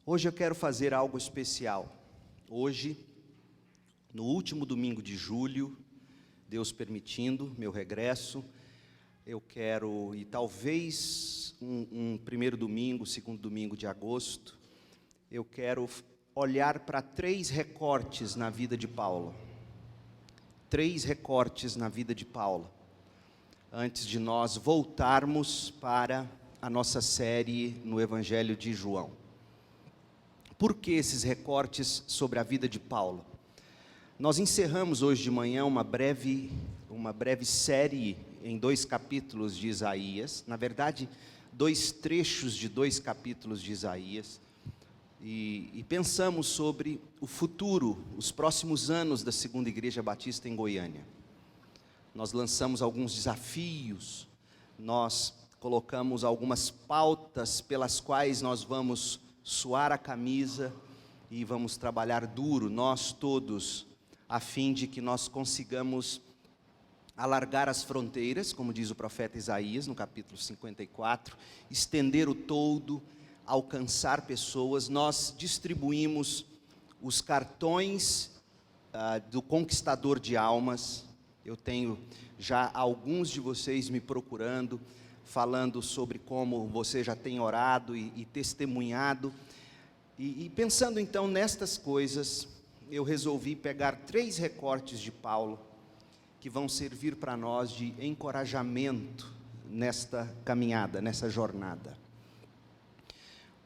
Hoje eu quero fazer algo especial. Hoje, no último domingo de julho, Deus permitindo, meu regresso, eu quero, e talvez um primeiro domingo, segundo domingo de agosto, eu quero olhar para 3 recortes na vida de Paulo. 3 recortes na vida de Paulo, antes de nós voltarmos para a nossa série no Evangelho de João. Por que esses recortes sobre a vida de Paulo? Nós encerramos hoje de manhã uma breve série em 2 capítulos de Isaías, na verdade, 2 trechos de 2 capítulos de Isaías, e pensamos sobre o futuro, os próximos anos da Segunda Igreja Batista em Goiânia. Nós lançamos alguns desafios, nós colocamos algumas pautas pelas quais nós vamos suar a camisa e vamos trabalhar duro, nós todos, a fim de que nós consigamos alargar as fronteiras, como diz o profeta Isaías no capítulo 54, estender o toldo, alcançar pessoas. Nós distribuímos os cartões do conquistador de almas. Eu tenho já alguns de vocês me procurando, falando sobre como você já tem orado e testemunhado. E pensando então nestas coisas, eu resolvi pegar 3 recortes de Paulo, que vão servir para nós de encorajamento nesta caminhada, nessa jornada.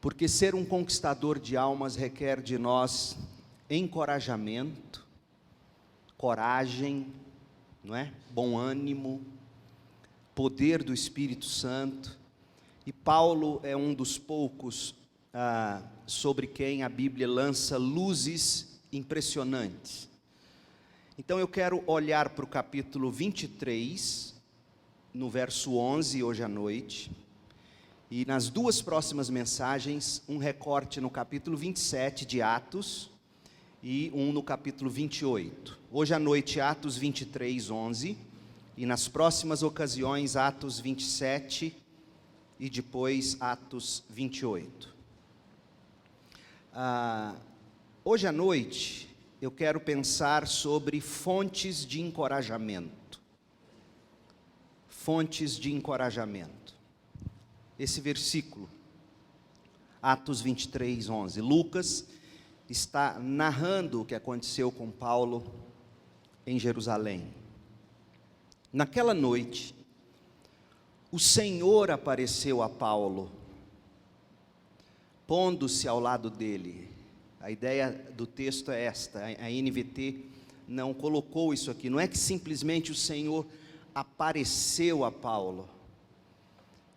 Porque ser um conquistador de almas requer de nós encorajamento, coragem, não é? Bom ânimo, poder do Espírito Santo. E Paulo é um dos poucos sobre quem a Bíblia lança luzes impressionantes. Então eu quero olhar para o capítulo 23, no verso 11, hoje à noite, e nas 2 próximas mensagens, um recorte no capítulo 27 de Atos, e um no capítulo 28. Hoje à noite, Atos 23, 11, e nas próximas ocasiões, Atos 27, e depois Atos 28. Hoje à noite, eu quero pensar sobre fontes de encorajamento. Fontes de encorajamento. Esse versículo, Atos 23, 11. Lucas está narrando o que aconteceu com Paulo em Jerusalém. Naquela noite, o Senhor apareceu a Paulo, pondo-se ao lado dele. A ideia do texto é esta, a NVT não colocou isso aqui. Não é que simplesmente o Senhor apareceu a Paulo.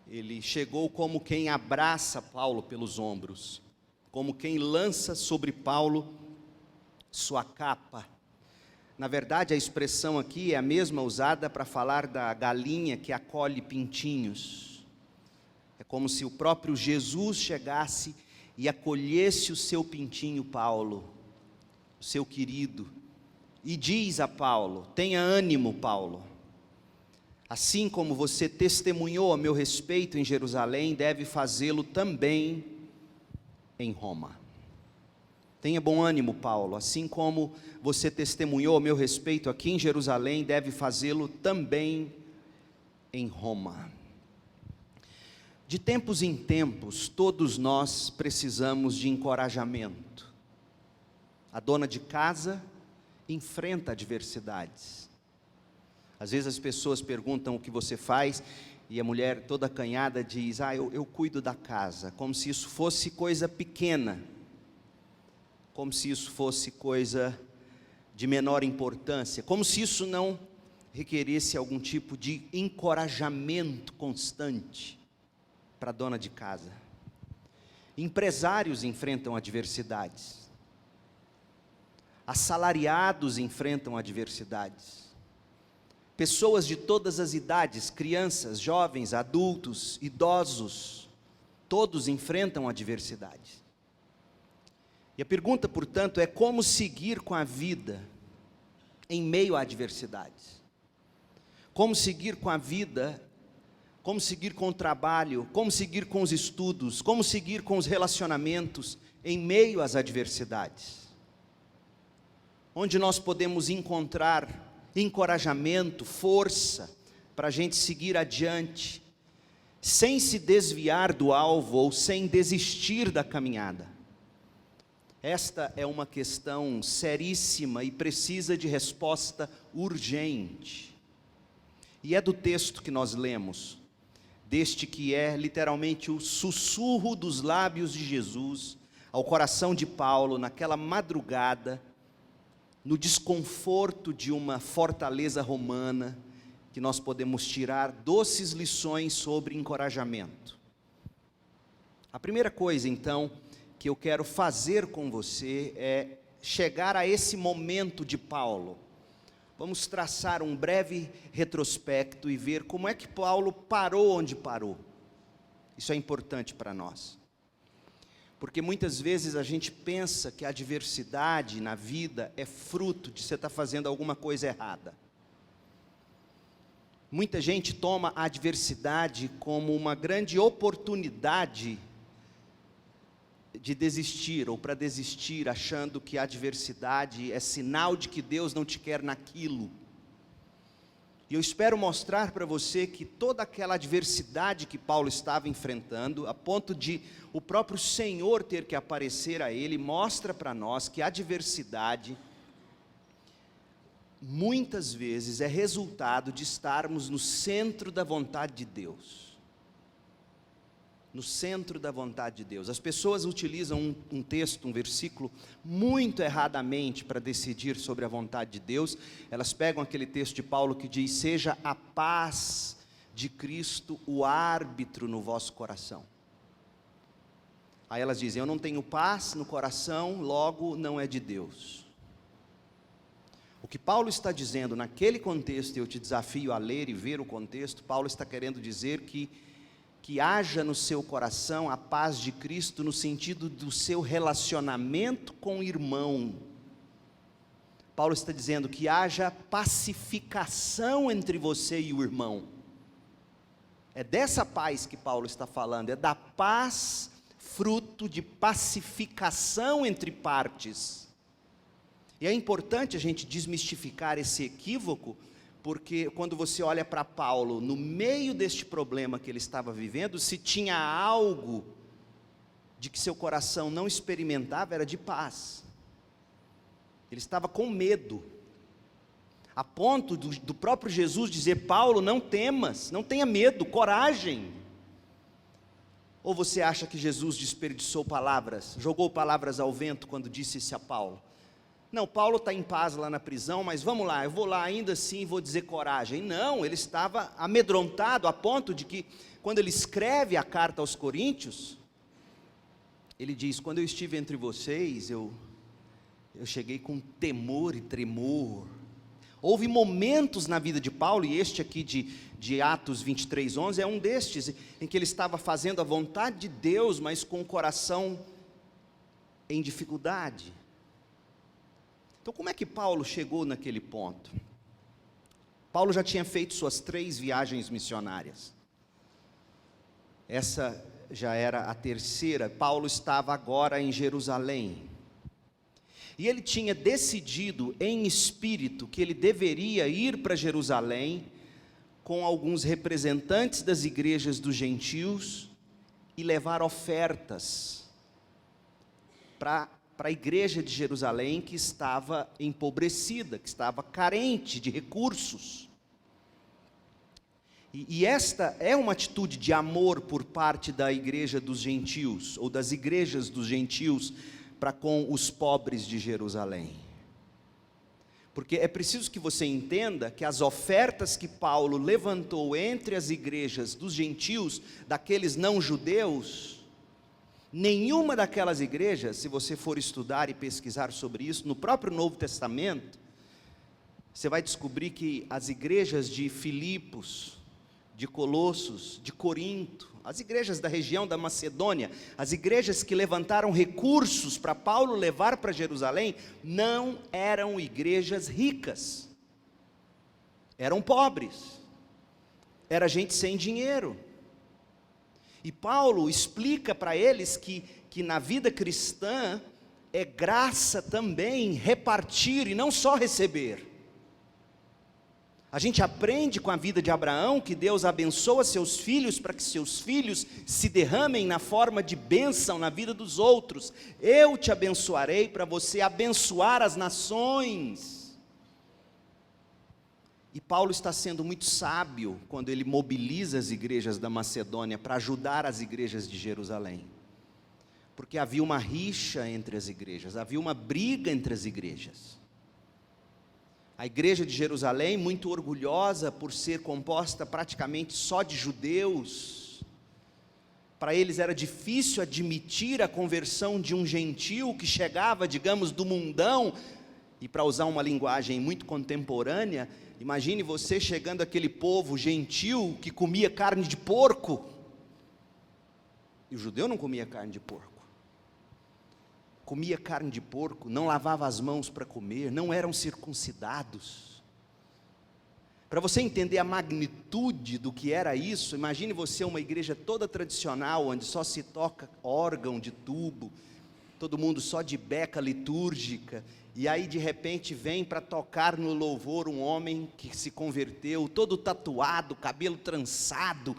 Ele chegou como quem abraça Paulo pelos ombros, como quem lança sobre Paulo sua capa. Na verdade, a expressão aqui é a mesma usada para falar da galinha que acolhe pintinhos. É como se o próprio Jesus chegasse e acolhesse o seu pintinho Paulo, o seu querido, e diz a Paulo: tenha ânimo, Paulo. Assim como você testemunhou a meu respeito em Jerusalém, deve fazê-lo também em Roma. Tenha bom ânimo, Paulo. Assim como você testemunhou a meu respeito aqui em Jerusalém, deve fazê-lo também em Roma. De tempos em tempos, todos nós precisamos de encorajamento. A dona de casa enfrenta adversidades. Às vezes as pessoas perguntam o que você faz, e a mulher toda acanhada diz: eu cuido da casa, como se isso fosse coisa pequena, como se isso fosse coisa de menor importância, como se isso não requeresse algum tipo de encorajamento constante para a dona de casa. Empresários enfrentam adversidades, assalariados enfrentam adversidades, pessoas de todas as idades, crianças, jovens, adultos, idosos, todos enfrentam adversidades. E a pergunta, portanto, é como seguir com a vida em meio a adversidades? Como seguir com a vida como seguir com o trabalho, como seguir com os estudos, como seguir com os relacionamentos em meio às adversidades. Onde nós podemos encontrar encorajamento, força, para a gente seguir adiante, sem se desviar do alvo ou sem desistir da caminhada. Esta é uma questão seríssima e precisa de resposta urgente. E é do texto que nós lemos, deste que é literalmente o sussurro dos lábios de Jesus ao coração de Paulo naquela madrugada, no desconforto de uma fortaleza romana, que nós podemos tirar doces lições sobre encorajamento. A primeira coisa, então, que eu quero fazer com você é chegar a esse momento de Paulo. Vamos traçar um breve retrospecto e ver como é que Paulo parou onde parou. Isso é importante para nós. Porque muitas vezes a gente pensa que a adversidade na vida é fruto de você estar fazendo alguma coisa errada. Muita gente toma a adversidade como uma grande oportunidade de desistir, ou para desistir, achando que a adversidade é sinal de que Deus não te quer naquilo. E eu espero mostrar para você que toda aquela adversidade que Paulo estava enfrentando, a ponto de o próprio Senhor ter que aparecer a ele, mostra para nós que a adversidade, muitas vezes, é resultado de estarmos no centro da vontade de Deus. No centro da vontade de Deus. As pessoas utilizam um texto, um versículo, muito erradamente para decidir sobre a vontade de Deus. Elas pegam aquele texto de Paulo que diz: seja a paz de Cristo o árbitro no vosso coração. Aí elas dizem: eu não tenho paz no coração, logo não é de Deus. O que Paulo está dizendo naquele contexto, e eu te desafio a ler e ver o contexto, Paulo está querendo dizer que haja no seu coração a paz de Cristo no sentido do seu relacionamento com o irmão. Paulo está dizendo que haja pacificação entre você e o irmão. É dessa paz que Paulo está falando, é da paz fruto de pacificação entre partes. E é importante a gente desmistificar esse equívoco, porque quando você olha para Paulo, no meio deste problema que ele estava vivendo, se tinha algo de que seu coração não experimentava, era de paz. Ele estava com medo, a ponto do próprio Jesus dizer: Paulo, não temas, não tenha medo, coragem. Ou você acha que Jesus desperdiçou palavras, jogou palavras ao vento quando disse isso a Paulo? Não, Paulo está em paz lá na prisão, mas vamos lá, eu vou lá ainda assim e vou dizer coragem. Não, ele estava amedrontado a ponto de que, quando ele escreve a carta aos Coríntios, ele diz: quando eu estive entre vocês, eu cheguei com temor e tremor. Houve momentos na vida de Paulo, e este aqui de Atos 23:11 é um destes, em que ele estava fazendo a vontade de Deus, mas com o coração em dificuldade. Então, como é que Paulo chegou naquele ponto? Paulo já tinha feito suas 3 viagens missionárias. Essa já era a terceira. Paulo estava agora em Jerusalém. E ele tinha decidido em espírito que ele deveria ir para Jerusalém com alguns representantes das igrejas dos gentios e levar ofertas para a igreja de Jerusalém, que estava empobrecida, que estava carente de recursos. E esta é uma atitude de amor por parte da igreja dos gentios, ou das igrejas dos gentios, para com os pobres de Jerusalém. Porque é preciso que você entenda que as ofertas que Paulo levantou entre as igrejas dos gentios, daqueles não judeus, nenhuma daquelas igrejas, se você for estudar e pesquisar sobre isso, no próprio Novo Testamento, você vai descobrir que as igrejas de Filipos, de Colossos, de Corinto, as igrejas da região da Macedônia, as igrejas que levantaram recursos para Paulo levar para Jerusalém, não eram igrejas ricas, eram pobres. era gente sem dinheiro. E Paulo explica para eles que na vida cristã é graça também repartir e não só receber. A gente aprende com a vida de Abraão que Deus abençoa seus filhos para que seus filhos se derramem na forma de bênção na vida dos outros. Eu te abençoarei para você abençoar as nações. E Paulo está sendo muito sábio quando ele mobiliza as igrejas da Macedônia para ajudar as igrejas de Jerusalém. Porque havia uma rixa entre as igrejas, havia uma briga entre as igrejas. A igreja de Jerusalém, muito orgulhosa por ser composta praticamente só de judeus, para eles era difícil admitir a conversão de um gentil que chegava, digamos, do mundão, e para usar uma linguagem muito contemporânea, imagine você chegando àquele povo gentil que comia carne de porco, e o judeu não comia carne de porco. Comia carne de porco, não lavava as mãos para comer, não eram circuncidados. Para você entender a magnitude do que era isso, imagine você uma igreja toda tradicional, onde só se toca órgão de tubo, todo mundo só de beca litúrgica, e aí de repente vem para tocar no louvor um homem que se converteu, todo tatuado, cabelo trançado.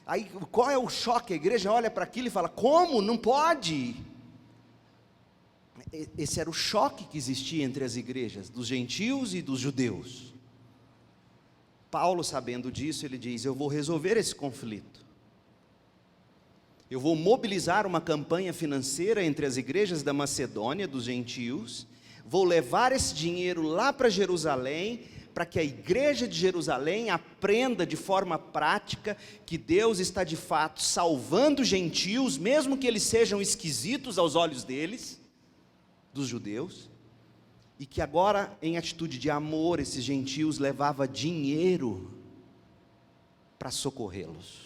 Aí qual é o choque? A igreja olha para aquilo e fala: como? Não pode! Esse era o choque que existia entre as igrejas, dos gentios e dos judeus. Paulo, sabendo disso, ele diz: eu vou resolver esse conflito. Eu vou mobilizar uma campanha financeira entre as igrejas da Macedônia, dos gentios, vou levar esse dinheiro lá para Jerusalém, para que a igreja de Jerusalém aprenda de forma prática que Deus está de fato salvando gentios, mesmo que eles sejam esquisitos aos olhos deles, dos judeus, e que agora, em atitude de amor, esses gentios levavam dinheiro para socorrê-los.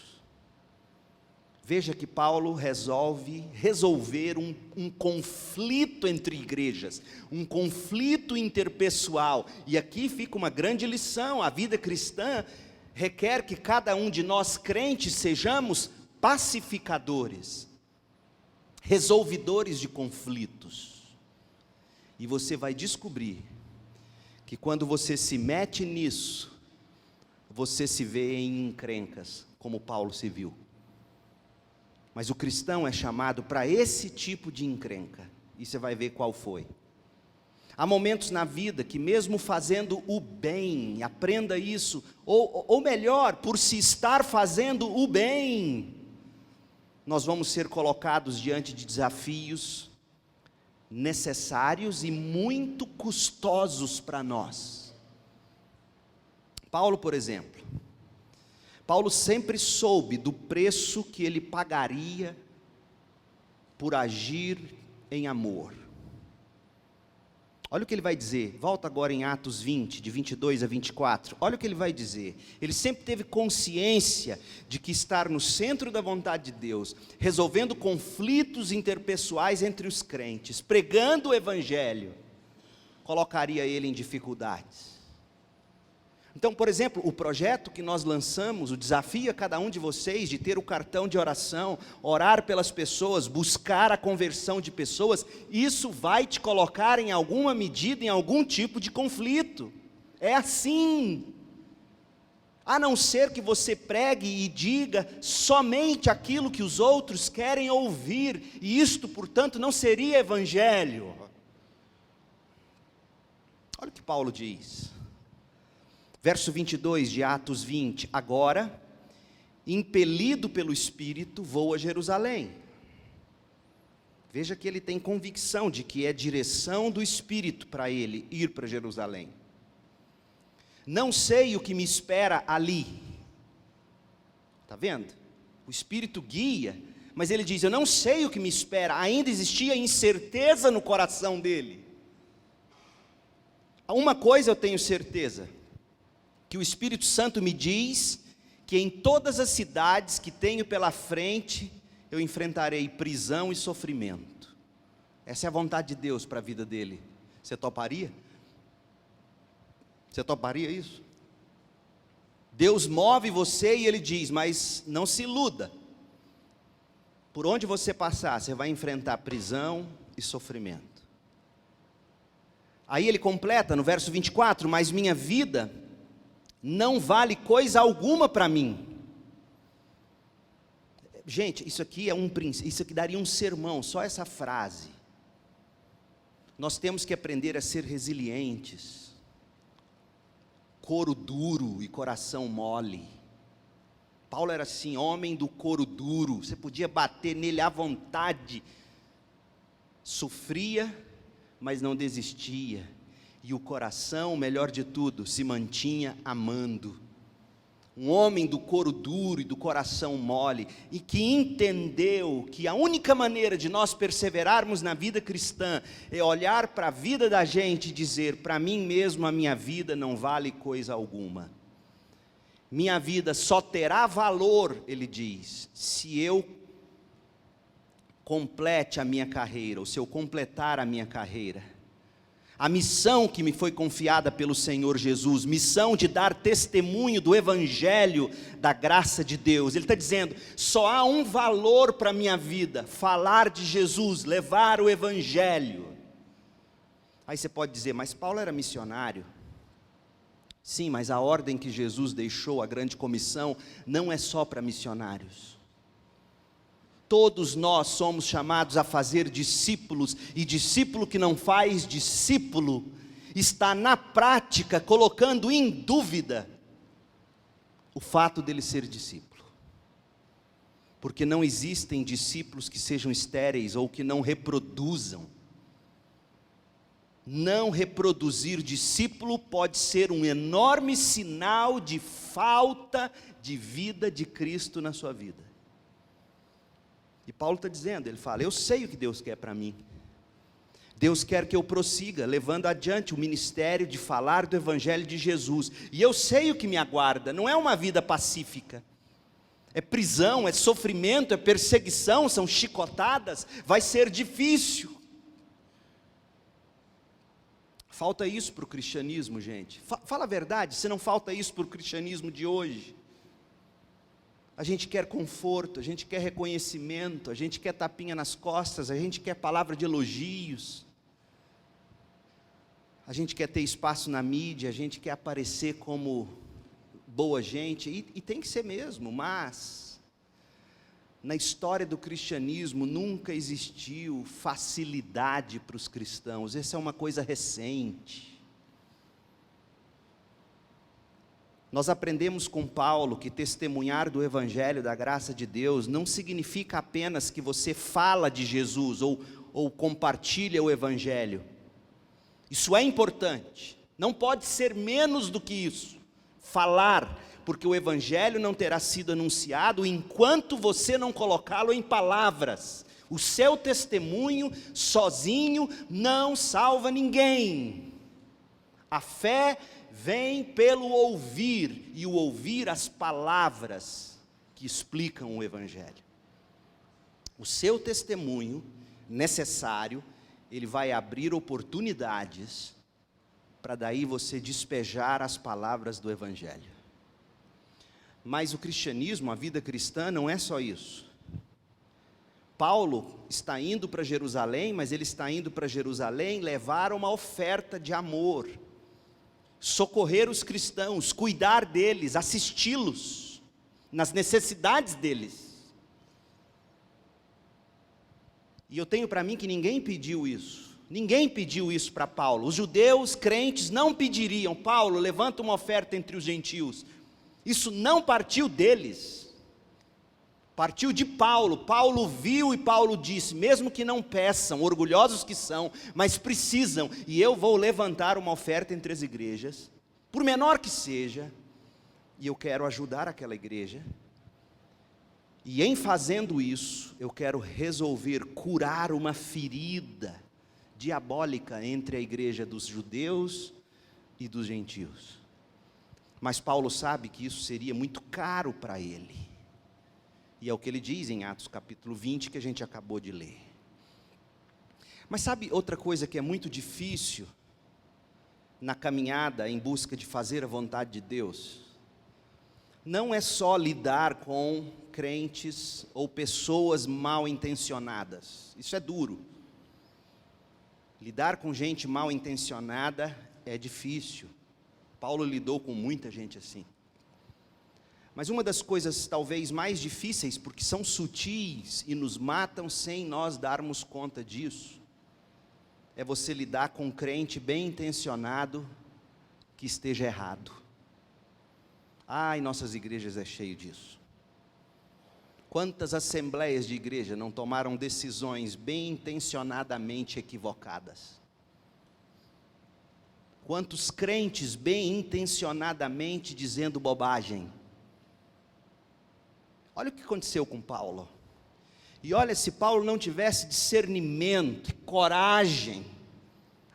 Veja que Paulo resolver um conflito entre igrejas, um conflito interpessoal, e aqui fica uma grande lição: a vida cristã requer que cada um de nós crentes sejamos pacificadores, resolvidores de conflitos. E você vai descobrir que quando você se mete nisso, você se vê em encrencas, como Paulo se viu. Mas o cristão é chamado para esse tipo de encrenca, e você vai ver qual foi. Há momentos na vida que mesmo fazendo o bem, aprenda isso, ou melhor, por se estar fazendo o bem, nós vamos ser colocados diante de desafios necessários e muito custosos para nós. Paulo, por exemplo, Paulo sempre soube do preço que ele pagaria por agir em amor. Olha o que ele vai dizer, volta agora em Atos 20, de 22 a 24, olha o que ele vai dizer. Ele sempre teve consciência de que estar no centro da vontade de Deus, resolvendo conflitos interpessoais entre os crentes, pregando o evangelho, colocaria ele em dificuldades. Então, por exemplo, o projeto que nós lançamos, o desafio a cada um de vocês de ter o cartão de oração, orar pelas pessoas, buscar a conversão de pessoas, isso vai te colocar em alguma medida, em algum tipo de conflito. É assim. A não ser que você pregue e diga somente aquilo que os outros querem ouvir, e isto, portanto, não seria evangelho. Olha o que Paulo diz. Verso 22 de Atos 20, agora, impelido pelo Espírito, vou a Jerusalém. Veja que ele tem convicção de que é direção do Espírito para ele ir para Jerusalém. Não sei o que me espera ali. Está vendo? O Espírito guia, mas ele diz, eu não sei o que me espera. Ainda existia incerteza no coração dele. Uma coisa eu tenho certeza, que o Espírito Santo me diz que em todas as cidades que tenho pela frente, eu enfrentarei prisão e sofrimento. Essa é a vontade de Deus para a vida dele. Você toparia? Você toparia isso? Deus move você e Ele diz, mas não se iluda. Por onde você passar, você vai enfrentar prisão e sofrimento. Aí ele completa no verso 24, mas minha vida não vale coisa alguma para mim. Gente, isso aqui isso aqui daria um sermão, só essa frase. Nós temos que aprender a ser resilientes. Couro duro e coração mole. Paulo era assim, homem do couro duro, você podia bater nele à vontade. Sofria, mas não desistia. E o coração, melhor de tudo, se mantinha amando. Um homem do couro duro e do coração mole, e que entendeu que a única maneira de nós perseverarmos na vida cristã, é olhar para a vida da gente e dizer, para mim mesmo a minha vida não vale coisa alguma. Minha vida só terá valor, ele diz, se eu complete a minha carreira, ou se eu completar a minha carreira. A missão que me foi confiada pelo Senhor Jesus, missão de dar testemunho do Evangelho, da graça de Deus. Ele está dizendo, só há um valor para a minha vida, falar de Jesus, levar o Evangelho. Aí você pode dizer, mas Paulo era missionário. Sim, mas a ordem que Jesus deixou, a grande comissão, não é só para missionários. Todos nós somos chamados a fazer discípulos, e discípulo que não faz discípulo, está na prática colocando em dúvida o fato dele ser discípulo. Porque não existem discípulos que sejam estéreis ou que não reproduzam. Não reproduzir discípulo pode ser um enorme sinal de falta de vida de Cristo na sua vida. E Paulo está dizendo, ele fala, eu sei o que Deus quer para mim. Deus quer que eu prossiga, levando adiante o ministério de falar do Evangelho de Jesus. E eu sei o que me aguarda, não é uma vida pacífica. É prisão, é sofrimento, é perseguição, são chicotadas, vai ser difícil. Falta isso para o cristianismo, gente. Fala a verdade, se não falta isso para o cristianismo de hoje. A gente quer conforto, a gente quer reconhecimento, a gente quer tapinha nas costas, a gente quer palavra de elogios. A gente quer ter espaço na mídia, a gente quer aparecer como boa gente, e tem que ser mesmo, mas na história do cristianismo nunca existiu facilidade para os cristãos, essa é uma coisa recente. Nós aprendemos com Paulo que testemunhar do Evangelho, da graça de Deus, não significa apenas que você fala de Jesus ou compartilha o Evangelho. Isso é importante, não pode ser menos do que isso, falar, porque o Evangelho não terá sido anunciado enquanto você não colocá-lo em palavras. O seu testemunho sozinho não salva ninguém. A fé vem pelo ouvir, e o ouvir as palavras que explicam o Evangelho. O seu testemunho necessário, ele vai abrir oportunidades, para daí você despejar as palavras do Evangelho. Mas o cristianismo, a vida cristã, não é só isso. Paulo está indo para Jerusalém, mas ele está indo para Jerusalém levar uma oferta de amor, socorrer os cristãos, cuidar deles, assisti-los nas necessidades deles. E eu tenho para mim que ninguém pediu isso para Paulo. Os judeus crentes não pediriam, Paulo, levanta uma oferta entre os gentios. Isso não partiu deles, partiu de Paulo. Paulo viu e Paulo disse, mesmo que não peçam, orgulhosos que são, mas precisam, e eu vou levantar uma oferta entre as igrejas, por menor que seja, e eu quero ajudar aquela igreja, e em fazendo isso, eu quero resolver curar uma ferida diabólica entre a igreja dos judeus e dos gentios. Mas Paulo sabe que isso seria muito caro para ele. E é o que ele diz em Atos capítulo 20, que a gente acabou de ler. Mas sabe outra coisa que é muito difícil na caminhada em busca de fazer a vontade de Deus? não é só lidar com crentes ou pessoas mal intencionadas. Isso é duro. Lidar com gente mal intencionada é difícil. Paulo lidou com muita gente assim. Mas uma das coisas talvez mais difíceis, porque são sutis e nos matam sem nós darmos conta disso, é você lidar com um crente bem intencionado que esteja errado. Em nossas igrejas é cheio disso. Quantas assembleias de igreja não tomaram decisões bem intencionadamente equivocadas? Quantos crentes bem intencionadamente dizendo bobagem? Olha o que aconteceu com Paulo. E olha, se Paulo não tivesse discernimento, coragem,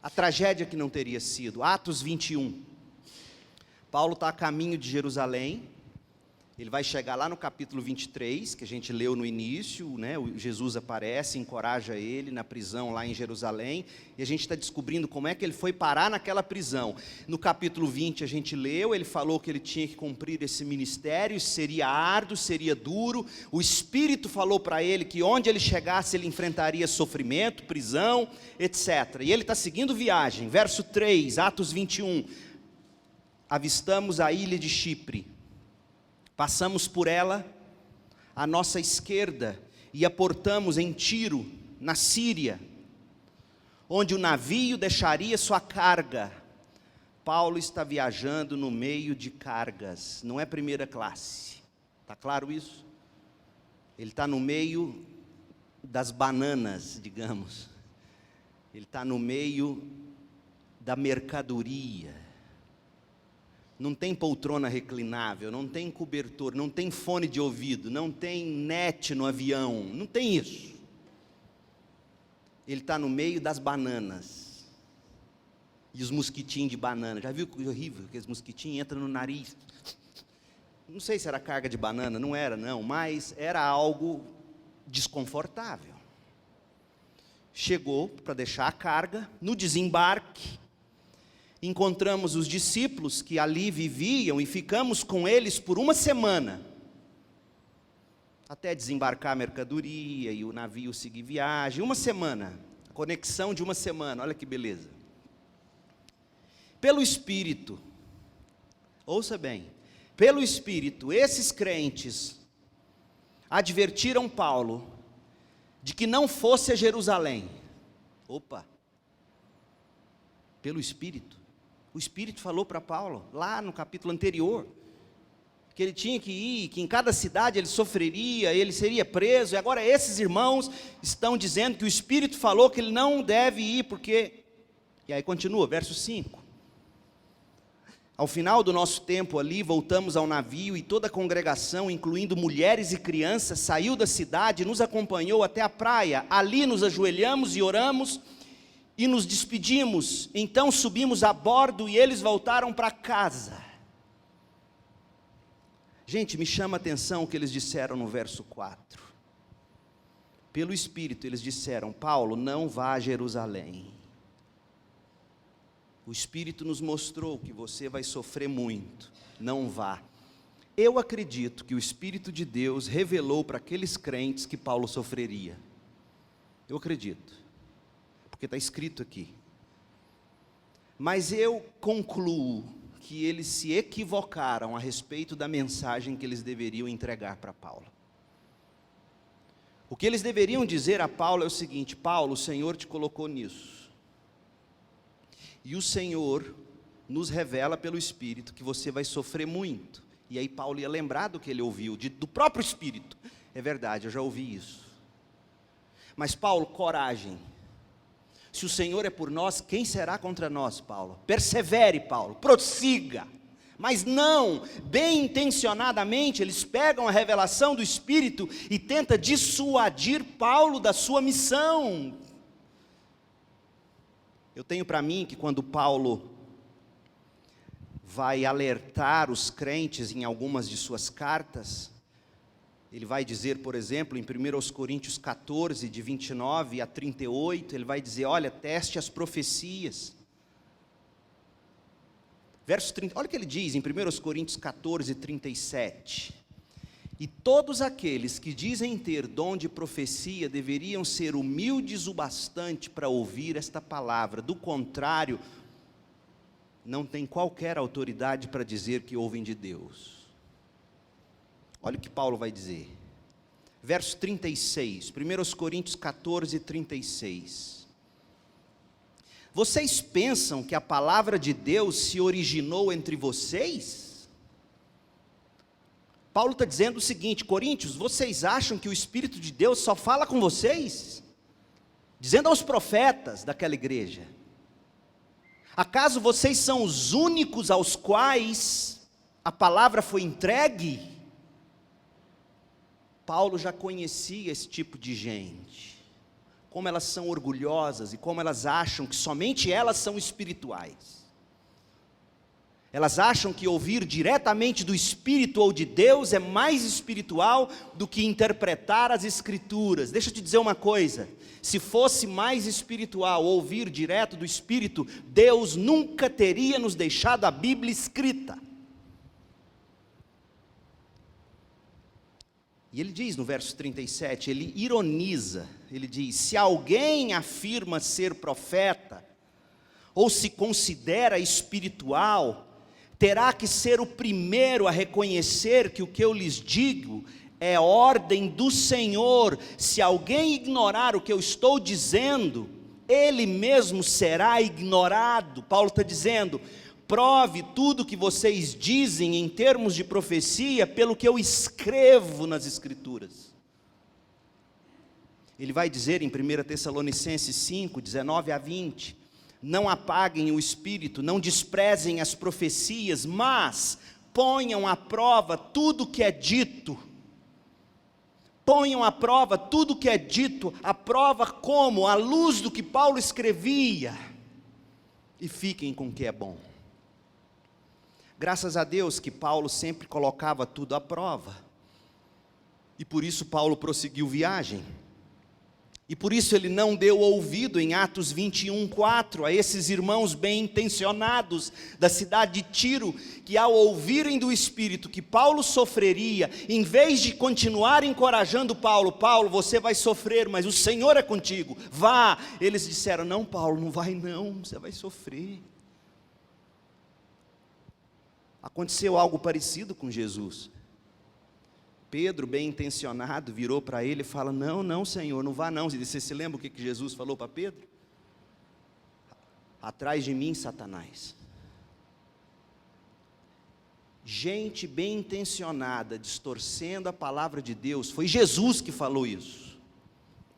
a tragédia que não teria sido. Atos 21. Paulo está a caminho de Jerusalém. Ele vai chegar lá no capítulo 23, que a gente leu no início, né? Jesus aparece, encoraja ele na prisão lá em Jerusalém, e a gente está descobrindo como é que ele foi parar naquela prisão. No capítulo 20 a gente leu, ele falou que ele tinha que cumprir esse ministério, seria árduo, seria duro, o Espírito falou para ele que onde ele chegasse ele enfrentaria sofrimento, prisão, etc. E ele está seguindo viagem, verso 3, Atos 21, avistamos a ilha de Chipre. Passamos por ela, à nossa esquerda, e aportamos em Tiro, na Síria, onde o navio deixaria sua carga. Paulo está viajando no meio de cargas, não é primeira classe, está claro isso? Ele está no meio das bananas, digamos, ele está no meio da mercadoria. Não tem poltrona reclinável, não tem cobertor, não tem fone de ouvido, não tem net no avião, não tem isso. Ele está no meio das bananas. E os mosquitinhos de banana, já viu que horrível, aqueles mosquitinhos entram no nariz. Não sei se era carga de banana, não era não, mas era algo desconfortável. Chegou para deixar a carga, no desembarque, encontramos os discípulos que ali viviam e ficamos com eles por uma semana, até desembarcar a mercadoria e o navio seguir viagem, uma semana, a conexão de uma semana, olha que beleza. Pelo Espírito, ouça bem, pelo Espírito, esses crentes advertiram Paulo de que não fosse a Jerusalém. Pelo Espírito. O Espírito falou para Paulo, lá no capítulo anterior, que ele tinha que ir, que em cada cidade ele sofreria, ele seria preso, e agora esses irmãos estão dizendo que o Espírito falou que ele não deve ir, porque... E aí continua, verso 5. Ao final do nosso tempo ali, voltamos ao navio, e toda a congregação, incluindo mulheres e crianças, saiu da cidade e nos acompanhou até a praia. Ali nos ajoelhamos e oramos, e nos despedimos, então subimos a bordo e eles voltaram para casa. Gente, me chama a atenção o que eles disseram no verso 4. Pelo Espírito eles disseram, Paulo, não vá a Jerusalém. O Espírito nos mostrou que você vai sofrer muito, não vá. Eu acredito que o Espírito de Deus revelou para aqueles crentes que Paulo sofreria. Eu acredito. Porque está escrito aqui. Mas eu concluo que eles se equivocaram a respeito da mensagem que eles deveriam entregar para Paulo. O que eles deveriam dizer a Paulo é o seguinte: Paulo, o Senhor te colocou nisso. E o Senhor nos revela pelo Espírito que você vai sofrer muito. E aí Paulo ia lembrar do que ele ouviu, do próprio Espírito. É verdade, eu já ouvi isso. Mas Paulo, coragem. Se o Senhor é por nós, quem será contra nós, Paulo? Persevere, Paulo, prossiga. Mas não, bem intencionadamente, eles pegam a revelação do Espírito e tentam dissuadir Paulo da sua missão. Eu tenho para mim que quando Paulo vai alertar os crentes em algumas de suas cartas, ele vai dizer, por exemplo, em 1 Coríntios 14, de 29 a 38, ele vai dizer, olha, teste as profecias. Verso 30, olha o que ele diz em 1 Coríntios 14, 37. E todos aqueles que dizem ter dom de profecia deveriam ser humildes o bastante para ouvir esta palavra. Do contrário, não tem qualquer autoridade para dizer que ouvem de Deus. Olha o que Paulo vai dizer. Verso 36, 1 Coríntios 14, 36. Vocês pensam que a palavra de Deus se originou entre vocês? Paulo está dizendo o seguinte: Coríntios, vocês acham que o Espírito de Deus só fala com vocês? Dizendo aos profetas daquela igreja: acaso vocês são os únicos aos quais a palavra foi entregue? Paulo já conhecia esse tipo de gente, como elas são orgulhosas e como elas acham que somente elas são espirituais. Elas acham que ouvir diretamente do Espírito ou de Deus é mais espiritual do que interpretar as Escrituras. Deixa eu te dizer uma coisa: se fosse mais espiritual ouvir direto do Espírito, Deus nunca teria nos deixado a Bíblia escrita. E ele diz no verso 37, ele ironiza, ele diz: se alguém afirma ser profeta, ou se considera espiritual, terá que ser o primeiro a reconhecer que o que eu lhes digo é ordem do Senhor. Se alguém ignorar o que eu estou dizendo, ele mesmo será ignorado. Paulo está dizendo: prove tudo o que vocês dizem em termos de profecia pelo que eu escrevo nas Escrituras. Ele vai dizer em 1 Tessalonicenses 5, 19 a 20, não apaguem o espírito, não desprezem as profecias, mas ponham à prova tudo que é dito. Ponham à prova tudo que é dito, à prova como? À luz do que Paulo escrevia, e fiquem com o que é bom. Graças a Deus que Paulo sempre colocava tudo à prova, e por isso Paulo prosseguiu viagem, e por isso ele não deu ouvido em Atos 21, 4, a esses irmãos bem intencionados da cidade de Tiro, que ao ouvirem do Espírito que Paulo sofreria, em vez de continuar encorajando Paulo: Paulo, você vai sofrer, mas o Senhor é contigo, vá, eles disseram: não, Paulo, não vai não, você vai sofrer. Aconteceu algo parecido com Jesus. Pedro, bem intencionado, virou para ele e fala: não, não, Senhor, não vá não. Você se lembra o que Jesus falou para Pedro? Atrás de mim, Satanás. Gente bem intencionada, distorcendo a palavra de Deus, foi Jesus que falou isso,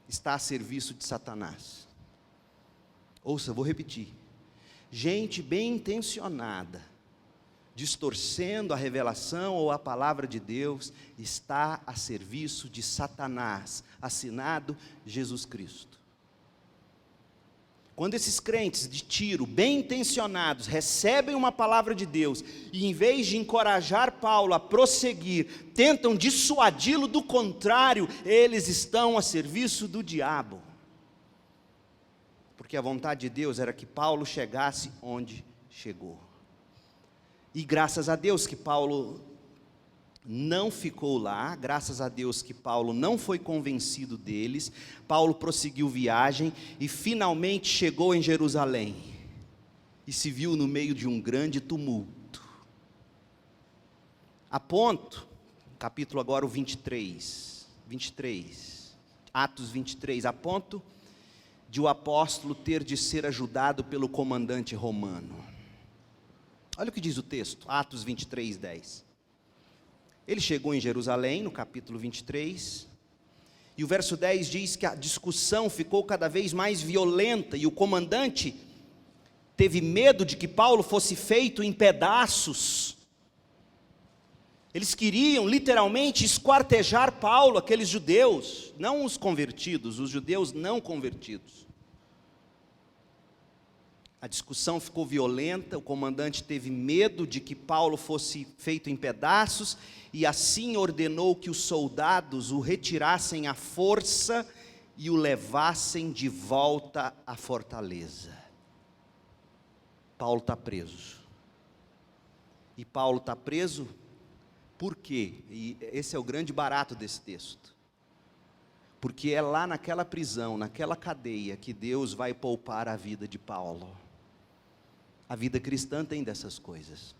está a serviço de Satanás. Ouça, eu vou repetir: gente bem intencionada, distorcendo a revelação ou a palavra de Deus, está a serviço de Satanás. Assinado Jesus Cristo. Quando esses crentes de Tiro, bem intencionados, recebem uma palavra de Deus, e em vez de encorajar Paulo a prosseguir, tentam dissuadi-lo do contrário, eles estão a serviço do diabo. Porque a vontade de Deus era que Paulo chegasse onde chegou. E graças a Deus que Paulo não ficou lá, graças a Deus que Paulo não foi convencido deles. Paulo prosseguiu viagem e finalmente chegou em Jerusalém. E se viu no meio de um grande tumulto. A ponto, capítulo agora o 23, Atos 23, a ponto de o apóstolo ter de ser ajudado pelo comandante romano. Olha o que diz o texto, Atos 23, 10. Ele chegou em Jerusalém, no capítulo 23, e o verso 10 diz que a discussão ficou cada vez mais violenta, e o comandante teve medo de que Paulo fosse feito em pedaços. Eles queriam literalmente esquartejar Paulo, aqueles judeus, não os convertidos, os judeus não convertidos. A discussão ficou violenta, o comandante teve medo de que Paulo fosse feito em pedaços, e assim ordenou que os soldados o retirassem à força e o levassem de volta à fortaleza. Paulo está preso. E Paulo está preso, por quê? E esse é o grande barato desse texto. Porque é lá naquela prisão, naquela cadeia, que Deus vai poupar a vida de Paulo. A vida cristã tem dessas coisas.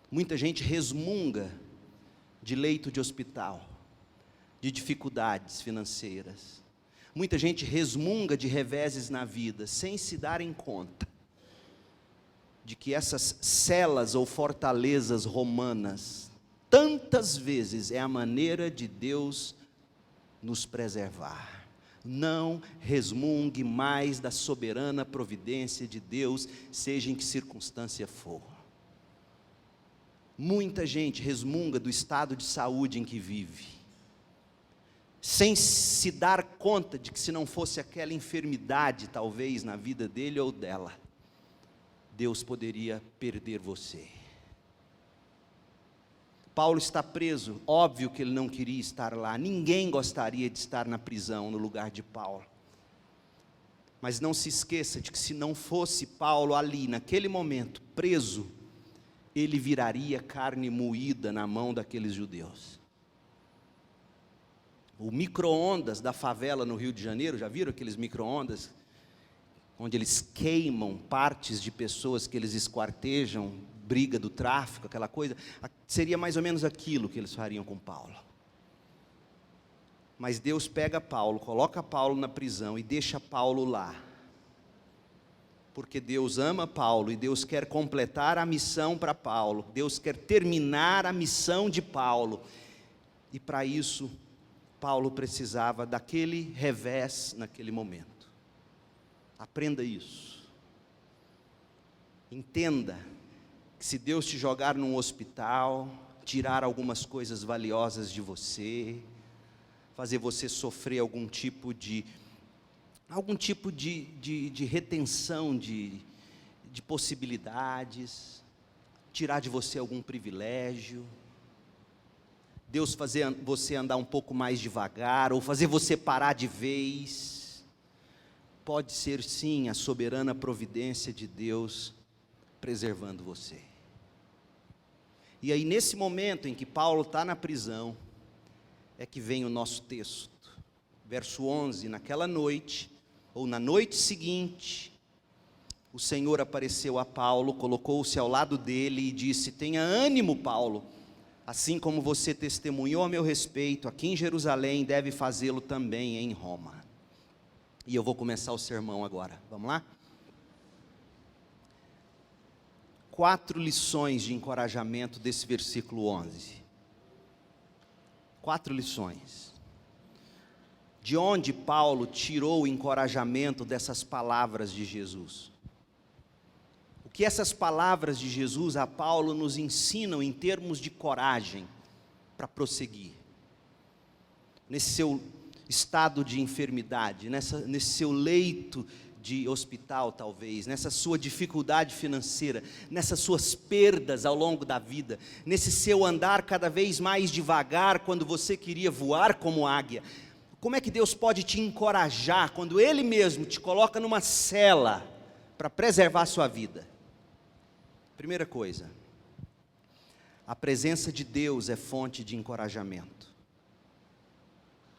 Muita gente resmunga de leito de hospital, de dificuldades financeiras. Muita gente resmunga de reveses na vida, sem se darem conta de que essas celas ou fortalezas romanas, tantas vezes é a maneira de Deus nos preservar. Não resmungue mais da soberana providência de Deus, seja em que circunstância for. Muita gente resmunga do estado de saúde em que vive, sem se dar conta de que se não fosse aquela enfermidade, talvez, na vida dele ou dela, Deus poderia perder você. Paulo está preso, óbvio que ele não queria estar lá, ninguém gostaria de estar na prisão no lugar de Paulo. Mas não se esqueça de que se não fosse Paulo ali, naquele momento, preso, ele viraria carne moída na mão daqueles judeus. O micro-ondas da favela no Rio de Janeiro, já viram aqueles micro-ondas? Onde eles queimam partes de pessoas que eles esquartejam, briga do tráfico, aquela coisa. Seria mais ou menos aquilo que eles fariam com Paulo. Mas Deus pega Paulo, coloca Paulo na prisão e deixa Paulo lá. Porque Deus ama Paulo e Deus quer completar a missão para Paulo. Deus quer terminar a missão de Paulo. E para isso, Paulo precisava daquele revés naquele momento. Aprenda isso. Entenda que se Deus te jogar num hospital, tirar algumas coisas valiosas de você, fazer você sofrer algum tipo de retenção de possibilidades, tirar de você algum privilégio, Deus fazer você andar um pouco mais devagar, ou fazer você parar de vez, pode ser sim a soberana providência de Deus preservando você. E aí nesse momento em que Paulo está na prisão, é que vem o nosso texto, verso 11, naquela noite, ou na noite seguinte, o Senhor apareceu a Paulo, colocou-se ao lado dele e disse: tenha ânimo, Paulo, assim como você testemunhou a meu respeito aqui em Jerusalém, deve fazê-lo também em Roma. E eu vou começar o sermão agora, vamos lá? 4 lições de encorajamento desse versículo 11. 4 lições. De onde Paulo tirou o encorajamento dessas palavras de Jesus? O que essas palavras de Jesus a Paulo nos ensinam em termos de coragem para prosseguir? Nesse seu estado de enfermidade, nesse seu leito de hospital talvez, nessa sua dificuldade financeira, nessas suas perdas ao longo da vida, nesse seu andar cada vez mais devagar quando você queria voar como águia. Como é que Deus pode te encorajar quando Ele mesmo te coloca numa cela para preservar a sua vida? Primeira coisa, a presença de Deus é fonte de encorajamento.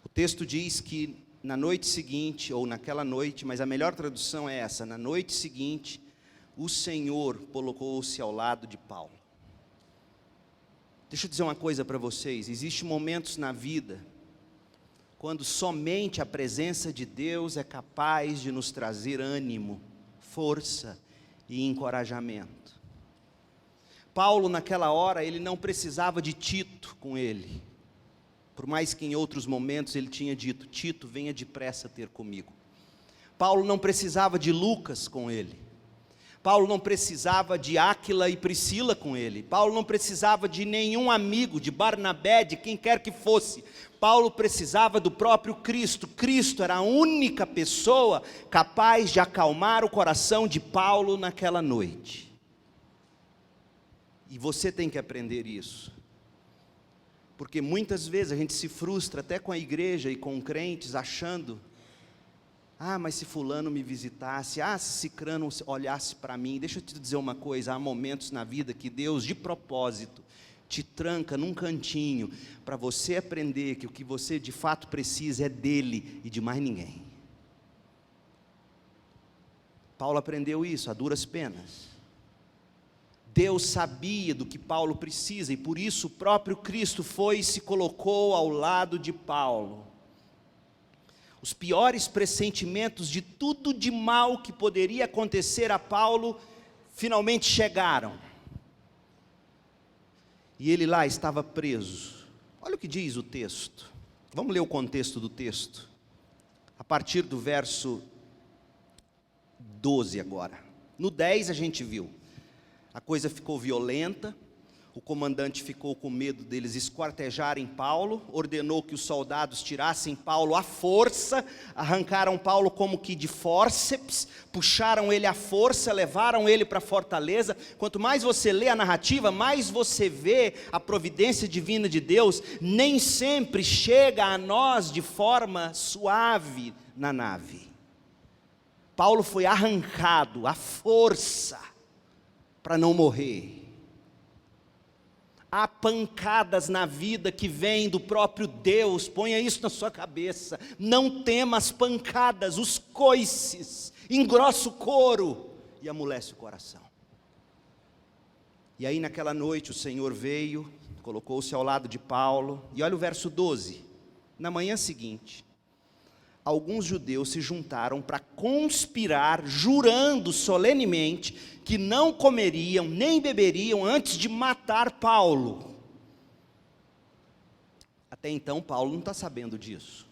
O texto diz que na noite seguinte, ou naquela noite, mas a melhor tradução é essa: na noite seguinte, o Senhor colocou-se ao lado de Paulo. Deixa eu dizer uma coisa para vocês: existem momentos na vida quando somente a presença de Deus é capaz de nos trazer ânimo, força e encorajamento. Paulo naquela hora, ele não precisava de Tito com ele, por mais que em outros momentos ele tinha dito: Tito, venha depressa ter comigo. Paulo não precisava de Lucas com ele. Paulo não precisava de Áquila e Priscila com ele. Paulo não precisava de nenhum amigo, de Barnabé, de quem quer que fosse. Paulo precisava do próprio Cristo. Cristo era a única pessoa capaz de acalmar o coração de Paulo naquela noite. E você tem que aprender isso. Porque muitas vezes a gente se frustra até com a igreja e com crentes, achando Ah, mas se fulano me visitasse, se cicrano olhasse para mim. Deixa eu te dizer uma coisa, há momentos na vida que Deus, de propósito, te tranca num cantinho, para você aprender que o que você de fato precisa é dele e de mais ninguém. Paulo aprendeu isso a duras penas. Deus sabia do que Paulo precisa, e por isso o próprio Cristo foi e se colocou ao lado de Paulo. Os piores pressentimentos de tudo de mal que poderia acontecer a Paulo, finalmente chegaram. E ele lá estava preso. Olha o que diz o texto. Vamos ler o contexto do texto. A partir do verso 12 agora. No 10 a gente viu. A coisa ficou violenta. O comandante ficou com medo deles esquartejarem Paulo, ordenou que os soldados tirassem Paulo à força, arrancaram Paulo como que de fórceps, puxaram ele à força, levaram ele para a fortaleza. Quanto mais você lê a narrativa, mais você vê a providência divina de Deus, nem sempre chega a nós de forma suave na nave. Paulo foi arrancado à força para não morrer. Há pancadas na vida que vêm do próprio Deus, ponha isso na sua cabeça. Não tema as pancadas, os coices, engrossa o couro e amolece o coração. E aí naquela noite o Senhor veio, colocou-se ao lado de Paulo, e olha o verso 12. Na manhã seguinte, alguns judeus se juntaram para conspirar, jurando solenemente que não comeriam nem beberiam antes de matar Paulo. Até então Paulo não está sabendo disso.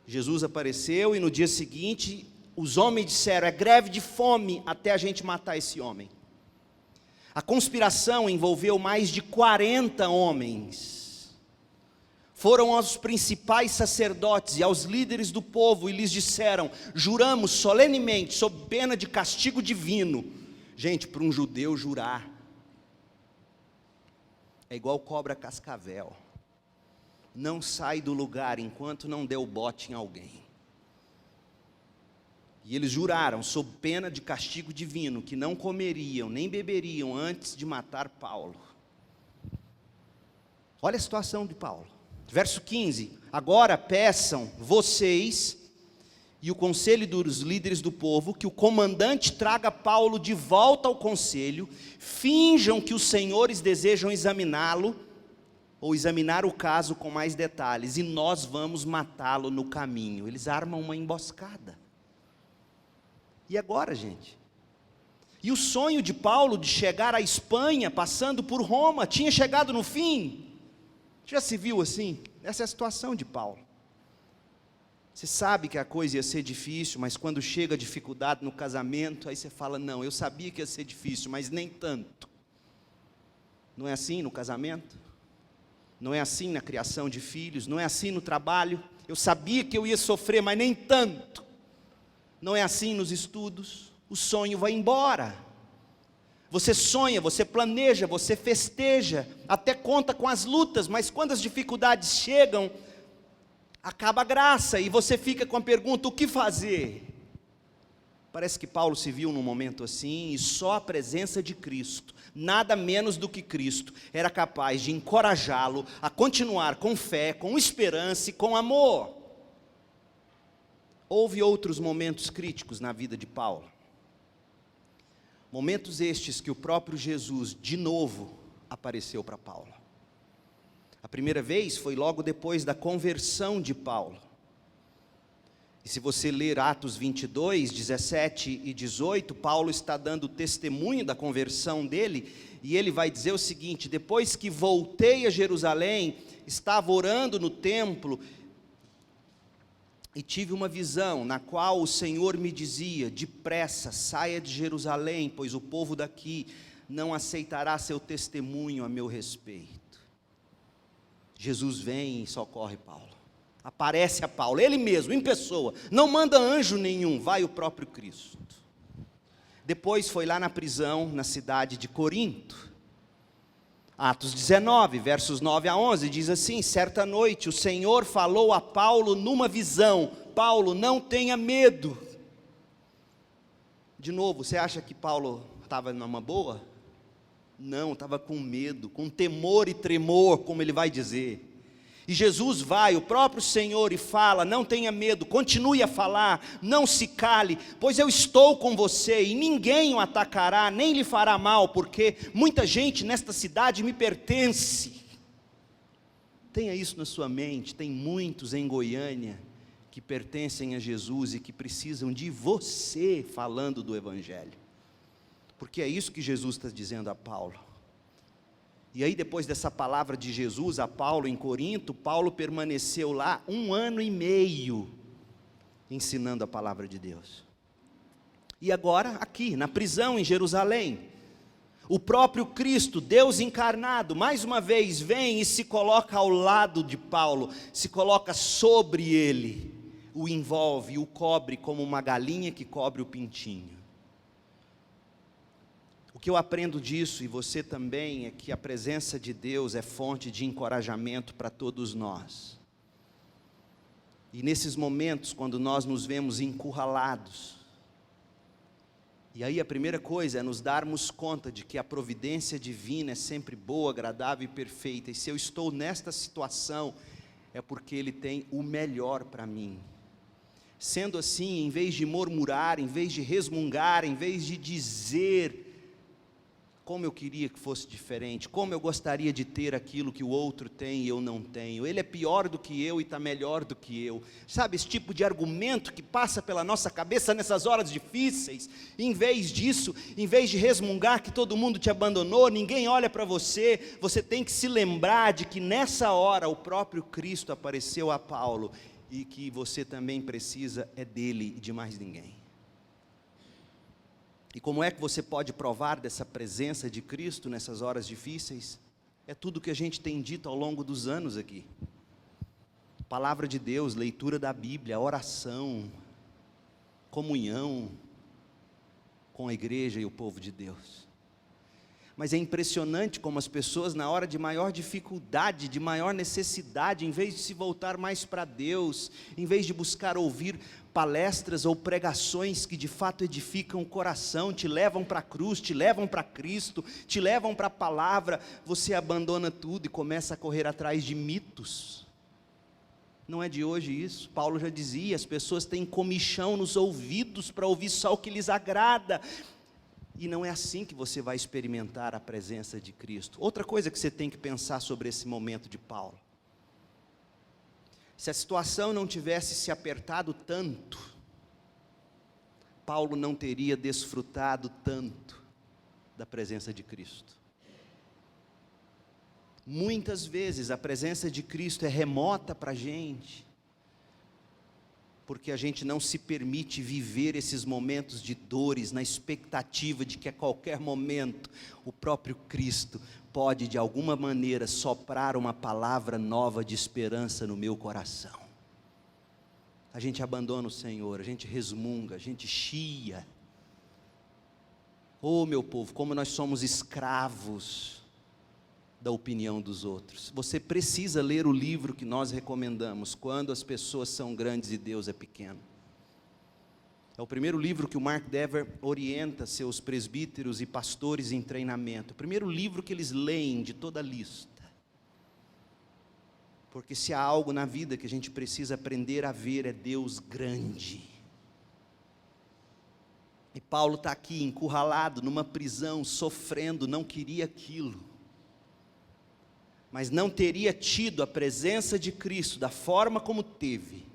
Jesus apareceu e no dia seguinte os homens disseram: é greve de fome até a gente matar esse homem. A conspiração envolveu mais de 40 homens. Foram aos principais sacerdotes e aos líderes do povo e lhes disseram: juramos solenemente, sob pena de castigo divino. Gente, para um judeu jurar é igual cobra cascavel. Não sai do lugar enquanto não der o bote em alguém. E eles juraram, sob pena de castigo divino, que não comeriam nem beberiam antes de matar Paulo. Olha a situação de Paulo. Verso 15, agora peçam vocês e o conselho dos líderes do povo que o comandante traga Paulo de volta ao conselho, finjam que os senhores desejam examiná-lo, ou examinar o caso com mais detalhes, e nós vamos matá-lo no caminho. Eles armam uma emboscada. E agora, gente? E o sonho de Paulo de chegar à Espanha, passando por Roma, tinha chegado no fim. Já se viu assim? Essa é a situação de Paulo. Você sabe que a coisa ia ser difícil, mas quando chega a dificuldade no casamento, aí você fala: não, eu sabia que ia ser difícil, mas nem tanto. Não é assim no casamento? Não é assim na criação de filhos? Não é assim no trabalho? Eu sabia que eu ia sofrer, mas nem tanto. Não é assim nos estudos? O sonho vai embora. Você sonha, você planeja, você festeja, até conta com as lutas, mas quando as dificuldades chegam, acaba a graça e você fica com a pergunta: o que fazer? Parece que Paulo se viu num momento assim, e só a presença de Cristo, nada menos do que Cristo, era capaz de encorajá-lo a continuar com fé, com esperança e com amor. Houve outros momentos críticos na vida de Paulo. Momentos estes que o próprio Jesus, de novo, apareceu para Paulo. A primeira vez foi logo depois da conversão de Paulo. E se você ler Atos 22, 17 e 18, Paulo está dando testemunho da conversão dele, e ele vai dizer o seguinte: depois que voltei a Jerusalém, estava orando no templo, e tive uma visão, na qual o Senhor me dizia: depressa, saia de Jerusalém, pois o povo daqui não aceitará seu testemunho a meu respeito. Jesus vem e socorre Paulo. Aparece a Paulo, ele mesmo, em pessoa, não manda anjo nenhum, vai o próprio Cristo. Depois foi lá na prisão, na cidade de Corinto. Atos 19, versos 9 a 11, diz assim: certa noite o Senhor falou a Paulo numa visão, Paulo, não tenha medo. De novo, você acha que Paulo estava numa boa? Não, estava com medo, com temor e tremor, como ele vai dizer. E Jesus vai, o próprio Senhor, e fala: não tenha medo, continue a falar, não se cale, pois eu estou com você, e ninguém o atacará, nem lhe fará mal, porque muita gente nesta cidade me pertence. Tenha isso na sua mente, tem muitos em Goiânia que pertencem a Jesus e que precisam de você falando do Evangelho. Porque é isso que Jesus está dizendo a Paulo. E aí, depois dessa palavra de Jesus a Paulo em Corinto, Paulo permaneceu lá 1 ano e meio, ensinando a palavra de Deus. E agora, aqui, na prisão em Jerusalém, o próprio Cristo, Deus encarnado, mais uma vez vem e se coloca ao lado de Paulo, se coloca sobre ele, o envolve, o cobre como uma galinha que cobre o pintinho. O que eu aprendo disso, e você também, é que a presença de Deus é fonte de encorajamento para todos nós. E nesses momentos, quando nós nos vemos encurralados, e aí a primeira coisa é nos darmos conta de que a providência divina é sempre boa, agradável e perfeita, e se eu estou nesta situação, é porque Ele tem o melhor para mim. Sendo assim, em vez de murmurar, em vez de resmungar, em vez de dizer como eu queria que fosse diferente, como eu gostaria de ter aquilo que o outro tem e eu não tenho, ele é pior do que eu e está melhor do que eu, sabe, esse tipo de argumento que passa pela nossa cabeça nessas horas difíceis. Em vez disso, em vez de resmungar que todo mundo te abandonou, ninguém olha para você, você tem que se lembrar de que nessa hora o próprio Cristo apareceu a Paulo, e que você também precisa é dele e de mais ninguém. E como é que você pode provar dessa presença de Cristo nessas horas difíceis? É tudo que a gente tem dito ao longo dos anos aqui. Palavra de Deus, leitura da Bíblia, oração, comunhão com a igreja e o povo de Deus. Mas é impressionante como as pessoas, na hora de maior dificuldade, de maior necessidade, em vez de se voltar mais para Deus, em vez de buscar ouvir palestras ou pregações que de fato edificam o coração, te levam para a cruz, te levam para Cristo, te levam para a palavra, você abandona tudo e começa a correr atrás de mitos. Não é de hoje isso. Paulo já dizia, as pessoas têm comichão nos ouvidos para ouvir só o que lhes agrada. E não é assim que você vai experimentar a presença de Cristo. Outra coisa que você tem que pensar sobre esse momento de Paulo. Se a situação não tivesse se apertado tanto, Paulo não teria desfrutado tanto da presença de Cristo. Muitas vezes a presença de Cristo é remota para a gente, porque a gente não se permite viver esses momentos de dores, na expectativa de que a qualquer momento, o próprio Cristo pode de alguma maneira soprar uma palavra nova de esperança no meu coração. A gente abandona o Senhor, a gente resmunga, a gente chia. Oh, meu povo, como nós somos escravos da opinião dos outros. Você precisa ler o livro que nós recomendamos, Quando as Pessoas São Grandes e Deus é Pequeno. É o primeiro livro que o Mark Dever orienta seus presbíteros e pastores em treinamento. O primeiro livro que eles leem de toda a lista. Porque se há algo na vida que a gente precisa aprender a ver, é Deus grande. E Paulo está aqui encurralado numa prisão, sofrendo, não queria aquilo. Mas não teria tido a presença de Cristo da forma como teve,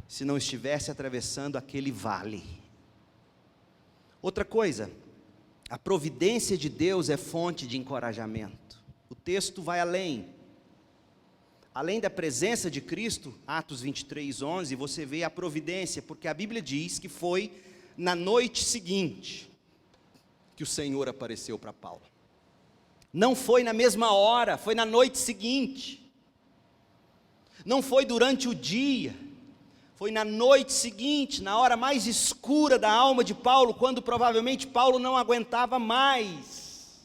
se não estivesse atravessando aquele vale. Outra coisa, a providência de Deus é fonte de encorajamento. O texto vai além. Além da presença de Cristo, Atos 23:11, você vê a providência, porque a Bíblia diz que foi na noite seguinte que o Senhor apareceu para Paulo. Não foi na mesma hora, foi na noite seguinte. Não foi durante o dia, foi na noite seguinte, na hora mais escura da alma de Paulo, quando provavelmente Paulo não aguentava mais.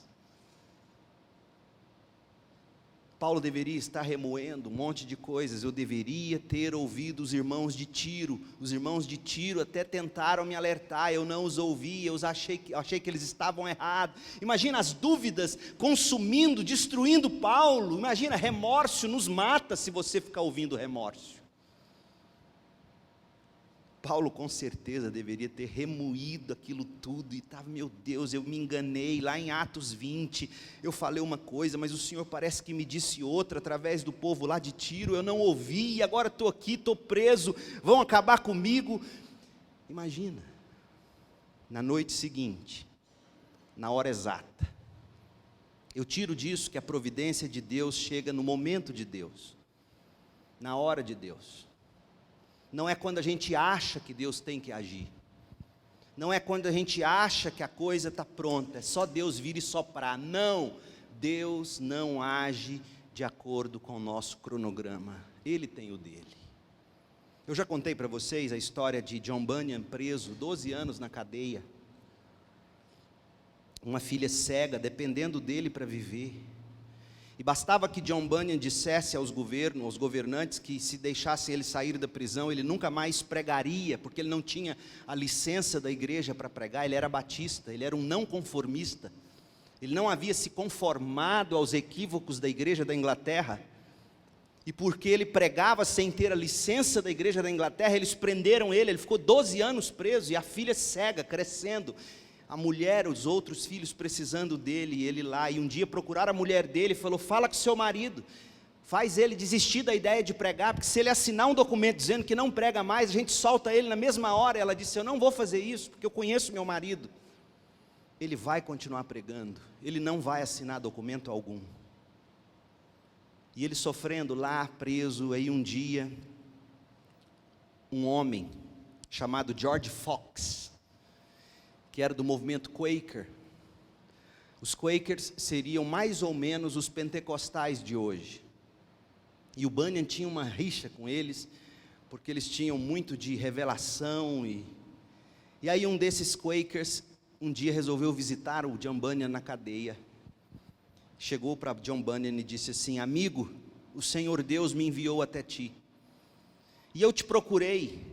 Paulo deveria estar remoendo um monte de coisas. Eu deveria ter ouvido os irmãos de Tiro. Os irmãos de Tiro até tentaram me alertar, eu não os ouvi, eu achei que eles estavam errados. Imagina as dúvidas consumindo, destruindo Paulo. Imagina, remorso nos mata se você ficar ouvindo remorso. Paulo com certeza deveria ter remoído aquilo tudo e estava, meu Deus, eu me enganei, lá em Atos 20, eu falei uma coisa, mas o Senhor parece que me disse outra, através do povo lá de Tiro, eu não ouvi, e agora estou aqui, estou preso, vão acabar comigo. Imagina, na noite seguinte, na hora exata, eu tiro disso que a providência de Deus chega no momento de Deus, na hora de Deus. Não é quando a gente acha que Deus tem que agir. Não é quando a gente acha que a coisa está pronta. É só Deus vir e soprar. Não, Deus não age de acordo com o nosso cronograma. Ele tem o dele. Eu já contei para vocês a história de John Bunyan preso, 12 anos na cadeia. Uma filha cega, dependendo dele para viver. E bastava que John Bunyan dissesse aos governantes, que se deixassem ele sair da prisão, ele nunca mais pregaria, porque ele não tinha a licença da igreja para pregar, ele era batista, ele era um não conformista, ele não havia se conformado aos equívocos da igreja da Inglaterra, e porque ele pregava sem ter a licença da igreja da Inglaterra, eles prenderam ele ficou 12 anos preso, e a filha cega, crescendo, a mulher, os outros filhos precisando dele, e ele lá, e um dia procuraram a mulher dele e falou, fala com seu marido, faz ele desistir da ideia de pregar, porque se ele assinar um documento dizendo que não prega mais, a gente solta ele na mesma hora. Ela disse, eu não vou fazer isso, porque eu conheço meu marido, ele vai continuar pregando, ele não vai assinar documento algum. E ele sofrendo lá, preso, aí um dia, um homem, chamado George Fox, que era do movimento Quaker. Os Quakers seriam mais ou menos os pentecostais de hoje. E o Bunyan tinha uma rixa com eles, porque eles tinham muito de revelação. E aí um desses Quakers, um dia resolveu visitar o John Bunyan na cadeia. Chegou para John Bunyan e disse assim, amigo, o Senhor Deus me enviou até ti. E eu te procurei.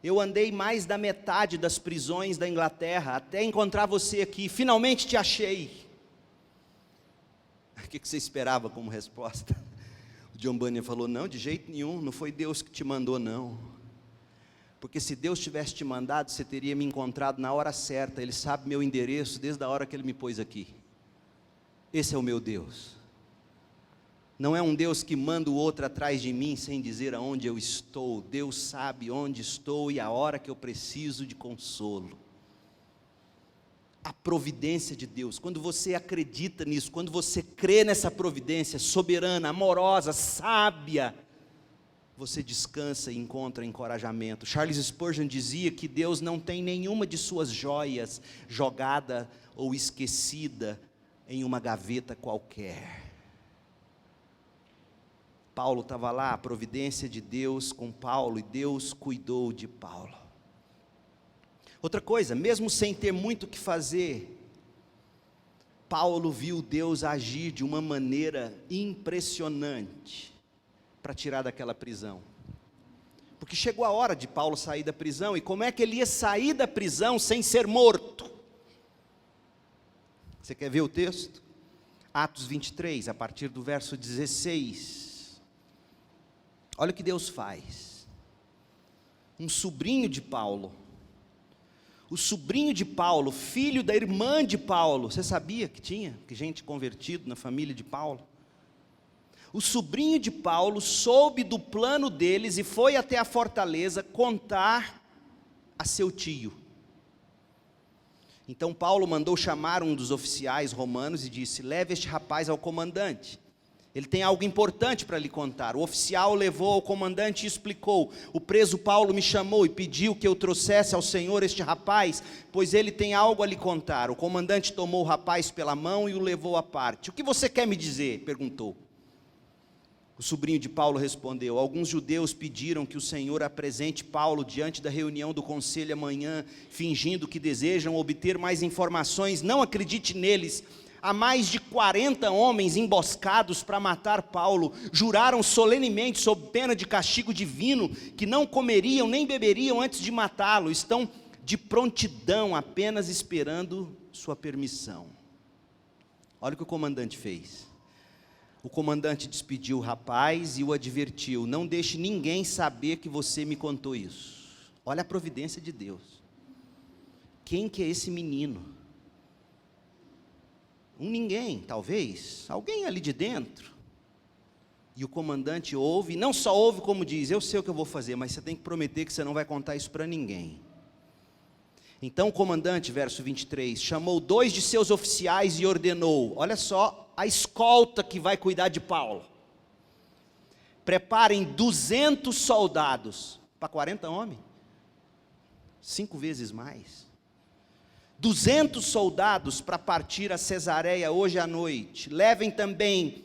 Eu andei mais da metade das prisões da Inglaterra, até encontrar você aqui, finalmente te achei. O que você esperava como resposta? O John Bunyan falou, não, de jeito nenhum, não foi Deus que te mandou não. Porque se Deus tivesse te mandado, você teria me encontrado na hora certa, Ele sabe meu endereço desde a hora que Ele me pôs aqui. Esse é o meu Deus. Não é um Deus que manda o outro atrás de mim sem dizer aonde eu estou. Deus sabe onde estou e a hora que eu preciso de consolo. A providência de Deus, quando você acredita nisso, quando você crê nessa providência soberana, amorosa, sábia, você descansa e encontra encorajamento. Charles Spurgeon dizia que Deus não tem nenhuma de suas joias jogada ou esquecida em uma gaveta qualquer. Paulo estava lá, a providência de Deus com Paulo, e Deus cuidou de Paulo. Outra coisa, mesmo sem ter muito o que fazer, Paulo viu Deus agir de uma maneira impressionante, para tirar daquela prisão. Porque chegou a hora de Paulo sair da prisão, e como é que ele ia sair da prisão sem ser morto? Você quer ver o texto? Atos 23, a partir do verso 16. Olha o que Deus faz. Um sobrinho de Paulo, o sobrinho de Paulo, filho da irmã de Paulo, você sabia que tinha gente convertido na família de Paulo? O sobrinho de Paulo soube do plano deles e foi até a fortaleza contar a seu tio. Então Paulo mandou chamar um dos oficiais romanos e disse, leve este rapaz ao comandante. Ele tem algo importante para lhe contar. O oficial levou ao comandante e explicou, o preso Paulo me chamou e pediu que eu trouxesse ao senhor este rapaz, pois ele tem algo a lhe contar. O comandante tomou o rapaz pela mão e o levou à parte. O que você quer me dizer? Perguntou. O sobrinho de Paulo respondeu, alguns judeus pediram que o Senhor apresente Paulo diante da reunião do conselho amanhã, fingindo que desejam obter mais informações. Não acredite neles. há mais de 40 homens emboscados para matar Paulo, juraram solenemente, sob pena de castigo divino, que não comeriam nem beberiam antes de matá-lo. Estão de prontidão, apenas esperando sua permissão. Olha o que o comandante fez. O comandante despediu o rapaz e o advertiu: não deixe ninguém saber que você me contou isso. Olha a providência de Deus. Quem que é esse menino? Um ninguém, talvez, alguém ali de dentro. E o comandante ouve, não só ouve como diz: eu sei o que eu vou fazer, mas você tem que prometer que você não vai contar isso para ninguém. Então o comandante, verso 23, chamou 2 de seus oficiais e ordenou, olha só a escolta que vai cuidar de Paulo: preparem 200 soldados, para 40 homens, 5 vezes mais, 200 soldados para partir a Cesareia hoje à noite. Levem também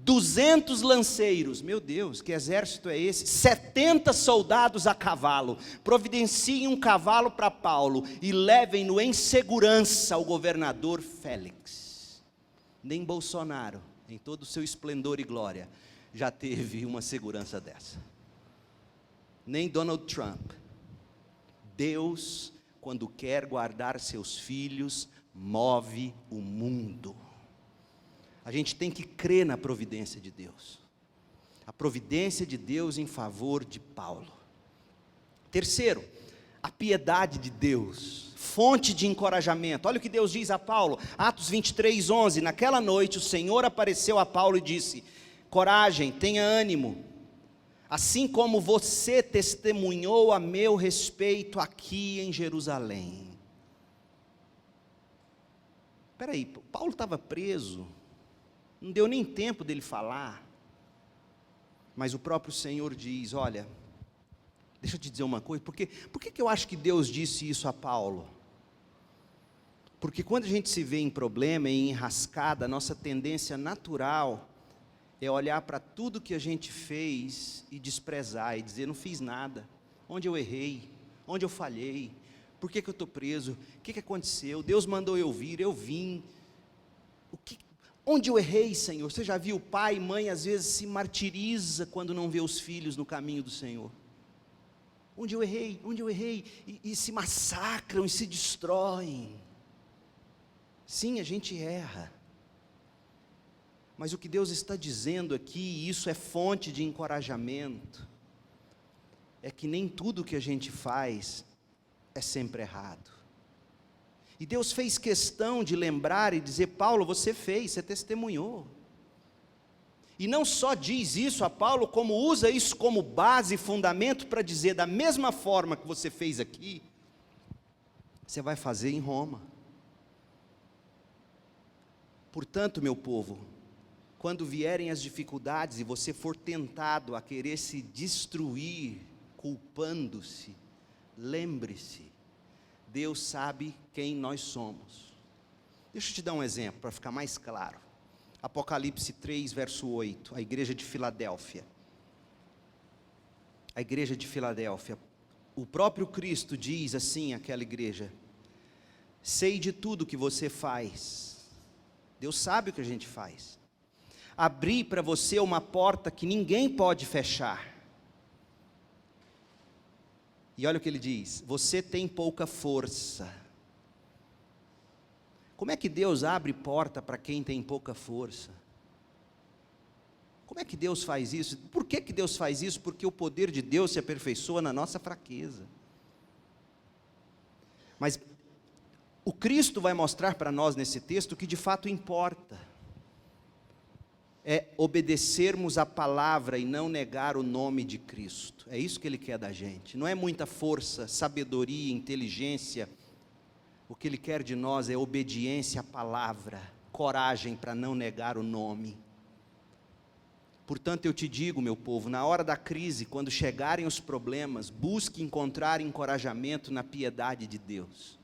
200 lanceiros. Meu Deus, que exército é esse? 70 soldados a cavalo. Providenciem um cavalo para Paulo e levem-no em segurança ao governador Félix. Nem Bolsonaro, em todo o seu esplendor e glória, já teve uma segurança dessa. Nem Donald Trump. Deus, quando quer guardar seus filhos, move o mundo. A gente tem que crer na providência de Deus. A providência de Deus em favor de Paulo. Terceiro, a piedade de Deus, fonte de encorajamento. Olha o que Deus diz a Paulo, Atos 23, 11. Naquela noite o Senhor apareceu a Paulo e disse: coragem, tenha ânimo. Assim como você testemunhou a meu respeito aqui em Jerusalém. Espera aí, Paulo estava preso, não deu nem tempo dele falar, mas o próprio Senhor diz: olha, deixa eu te dizer uma coisa, por que eu acho que Deus disse isso a Paulo? Porque quando a gente se vê em problema, em enrascada, a nossa tendência natural é olhar para tudo que a gente fez e desprezar, e dizer: não fiz nada, onde eu errei, onde eu falhei, por que eu estou preso, o que aconteceu, Deus mandou eu vir, eu vim, onde eu errei, Senhor? Você já viu pai e mãe às vezes se martiriza quando não vê os filhos no caminho do Senhor? Onde eu errei, e se massacram e se destroem. Sim, a gente erra. Mas o que Deus está dizendo aqui, e isso é fonte de encorajamento, é que nem tudo que a gente faz é sempre errado. E Deus fez questão de lembrar e dizer: Paulo, você fez, você testemunhou. E não só diz isso a Paulo, como usa isso como base e fundamento para dizer: da mesma forma que você fez aqui, você vai fazer em Roma. Portanto, meu povo, quando vierem as dificuldades e você for tentado a querer se destruir, culpando-se, lembre-se, Deus sabe quem nós somos. Deixa eu te dar um exemplo para ficar mais claro. Apocalipse 3, verso 8, a igreja de Filadélfia. A igreja de Filadélfia, o próprio Cristo diz assim àquela igreja: sei de tudo que você faz. Deus sabe o que a gente faz. Abri para você uma porta que ninguém pode fechar. E olha o que ele diz: você tem pouca força. Como é que Deus abre porta para quem tem pouca força? Como é que Deus faz isso? Por que Deus faz isso? Porque o poder de Deus se aperfeiçoa na nossa fraqueza. Mas o Cristo vai mostrar para nós nesse texto o que de fato importa. É obedecermos a palavra e não negar o nome de Cristo. É isso que Ele quer da gente. Não é muita força, sabedoria, inteligência. O que Ele quer de nós é obediência à palavra, coragem para não negar o nome. Portanto, eu te digo, meu povo, na hora da crise, quando chegarem os problemas, busque encontrar encorajamento na piedade de Deus.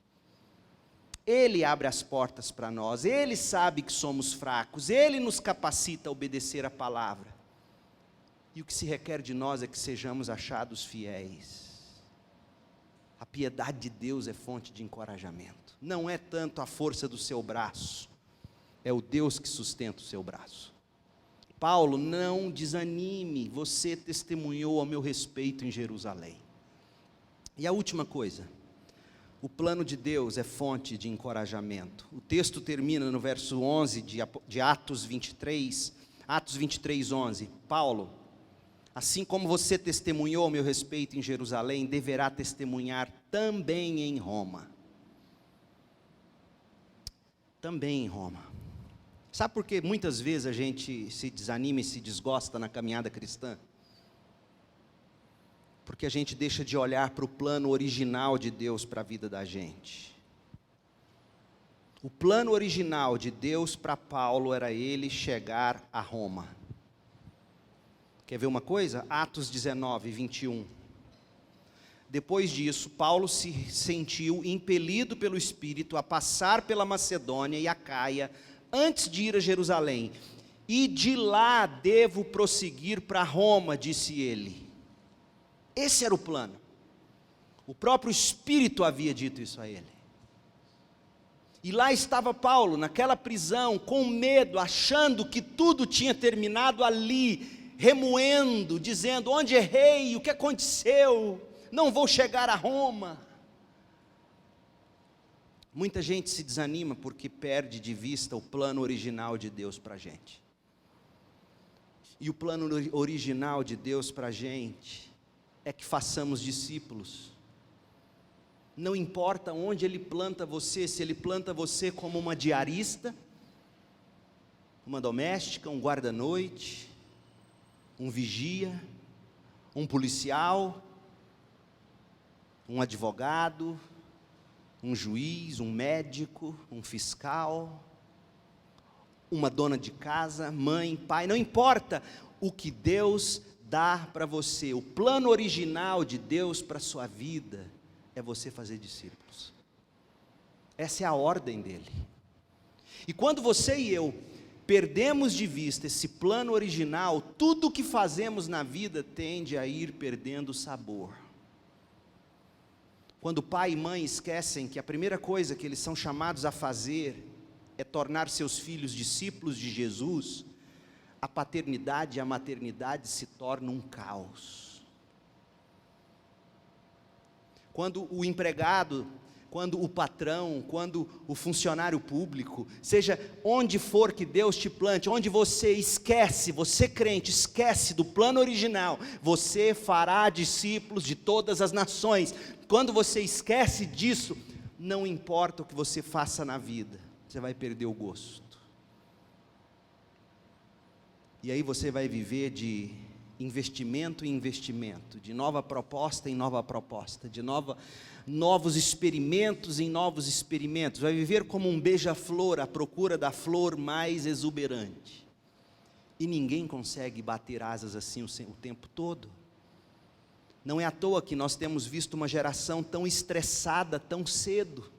Ele abre as portas para nós, Ele sabe que somos fracos, Ele nos capacita a obedecer a palavra. E o que se requer de nós é que sejamos achados fiéis. A piedade de Deus é fonte de encorajamento. Não é tanto a força do seu braço, é o Deus que sustenta o seu braço. Paulo, não desanime, você testemunhou ao meu respeito em Jerusalém. E a última coisa, o plano de Deus é fonte de encorajamento. O texto termina no verso 11 de Atos 23, Atos 23, 11. Paulo, assim como você testemunhou ao meu respeito em Jerusalém, deverá testemunhar também em Roma. Também em Roma. Sabe por que muitas vezes a gente se desanima e se desgosta na caminhada cristã? Porque a gente deixa de olhar para o plano original de Deus para a vida da gente. O plano original de Deus para Paulo era ele chegar a Roma. Quer ver uma coisa? Atos 19, 21. Depois disso, Paulo se sentiu impelido pelo Espírito a passar pela Macedônia e Acaia, antes de ir a Jerusalém. E de lá devo prosseguir para Roma, disse ele. Esse era o plano. O próprio Espírito havia dito isso a ele. E lá estava Paulo, naquela prisão, com medo, achando que tudo tinha terminado ali, remoendo, dizendo: onde errei, o que aconteceu, não vou chegar a Roma. Muita gente se desanima porque perde de vista o plano original de Deus para a gente. E o plano original de Deus para a gente é que façamos discípulos. Não importa onde Ele planta você, se Ele planta você como uma diarista, uma doméstica, um guarda-noite, um vigia, um policial, um advogado, um juiz, um médico, um fiscal, uma dona de casa, mãe, pai, não importa o que Deus dá para você, o plano original de Deus para a sua vida é você fazer discípulos. Essa é a ordem dele. E quando você e eu perdemos de vista esse plano original, tudo o que fazemos na vida tende a ir perdendo sabor. Quando pai e mãe esquecem que a primeira coisa que eles são chamados a fazer é tornar seus filhos discípulos de Jesus, a paternidade e a maternidade se tornam um caos. Quando o empregado, quando o patrão, quando o funcionário público, seja onde for que Deus te plante, onde você esquece, você crente, esquece do plano original, você fará discípulos de todas as nações. Quando você esquece disso, não importa o que você faça na vida, você vai perder o gosto. E aí você vai viver de investimento em investimento, de nova proposta em nova proposta, de novos experimentos em novos experimentos. Vai viver como um beija-flor à procura da flor mais exuberante. E ninguém consegue bater asas assim o tempo todo. Não é à toa que nós temos visto uma geração tão estressada tão cedo,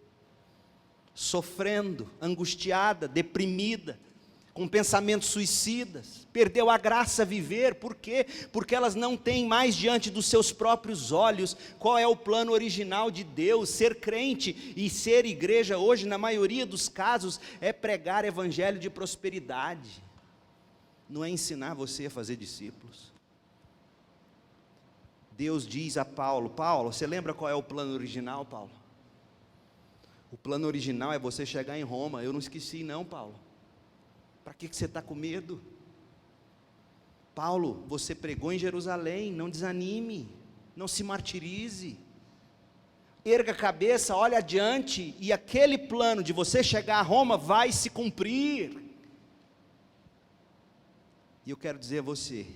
sofrendo, angustiada, deprimida, com pensamentos suicidas, perdeu a graça a viver. Por quê? Porque elas não têm mais diante dos seus próprios olhos qual é o plano original de Deus. Ser crente e ser igreja hoje, na maioria dos casos, é pregar evangelho de prosperidade, não é ensinar você a fazer discípulos. Deus diz a Paulo: Paulo, você lembra qual é o plano original, Paulo? O plano original é você chegar em Roma. Eu não esqueci não, Paulo. Para que você está com medo? Paulo, você pregou em Jerusalém, não desanime, não se martirize, erga a cabeça, olha adiante, e aquele plano de você chegar a Roma vai se cumprir. E eu quero dizer a você,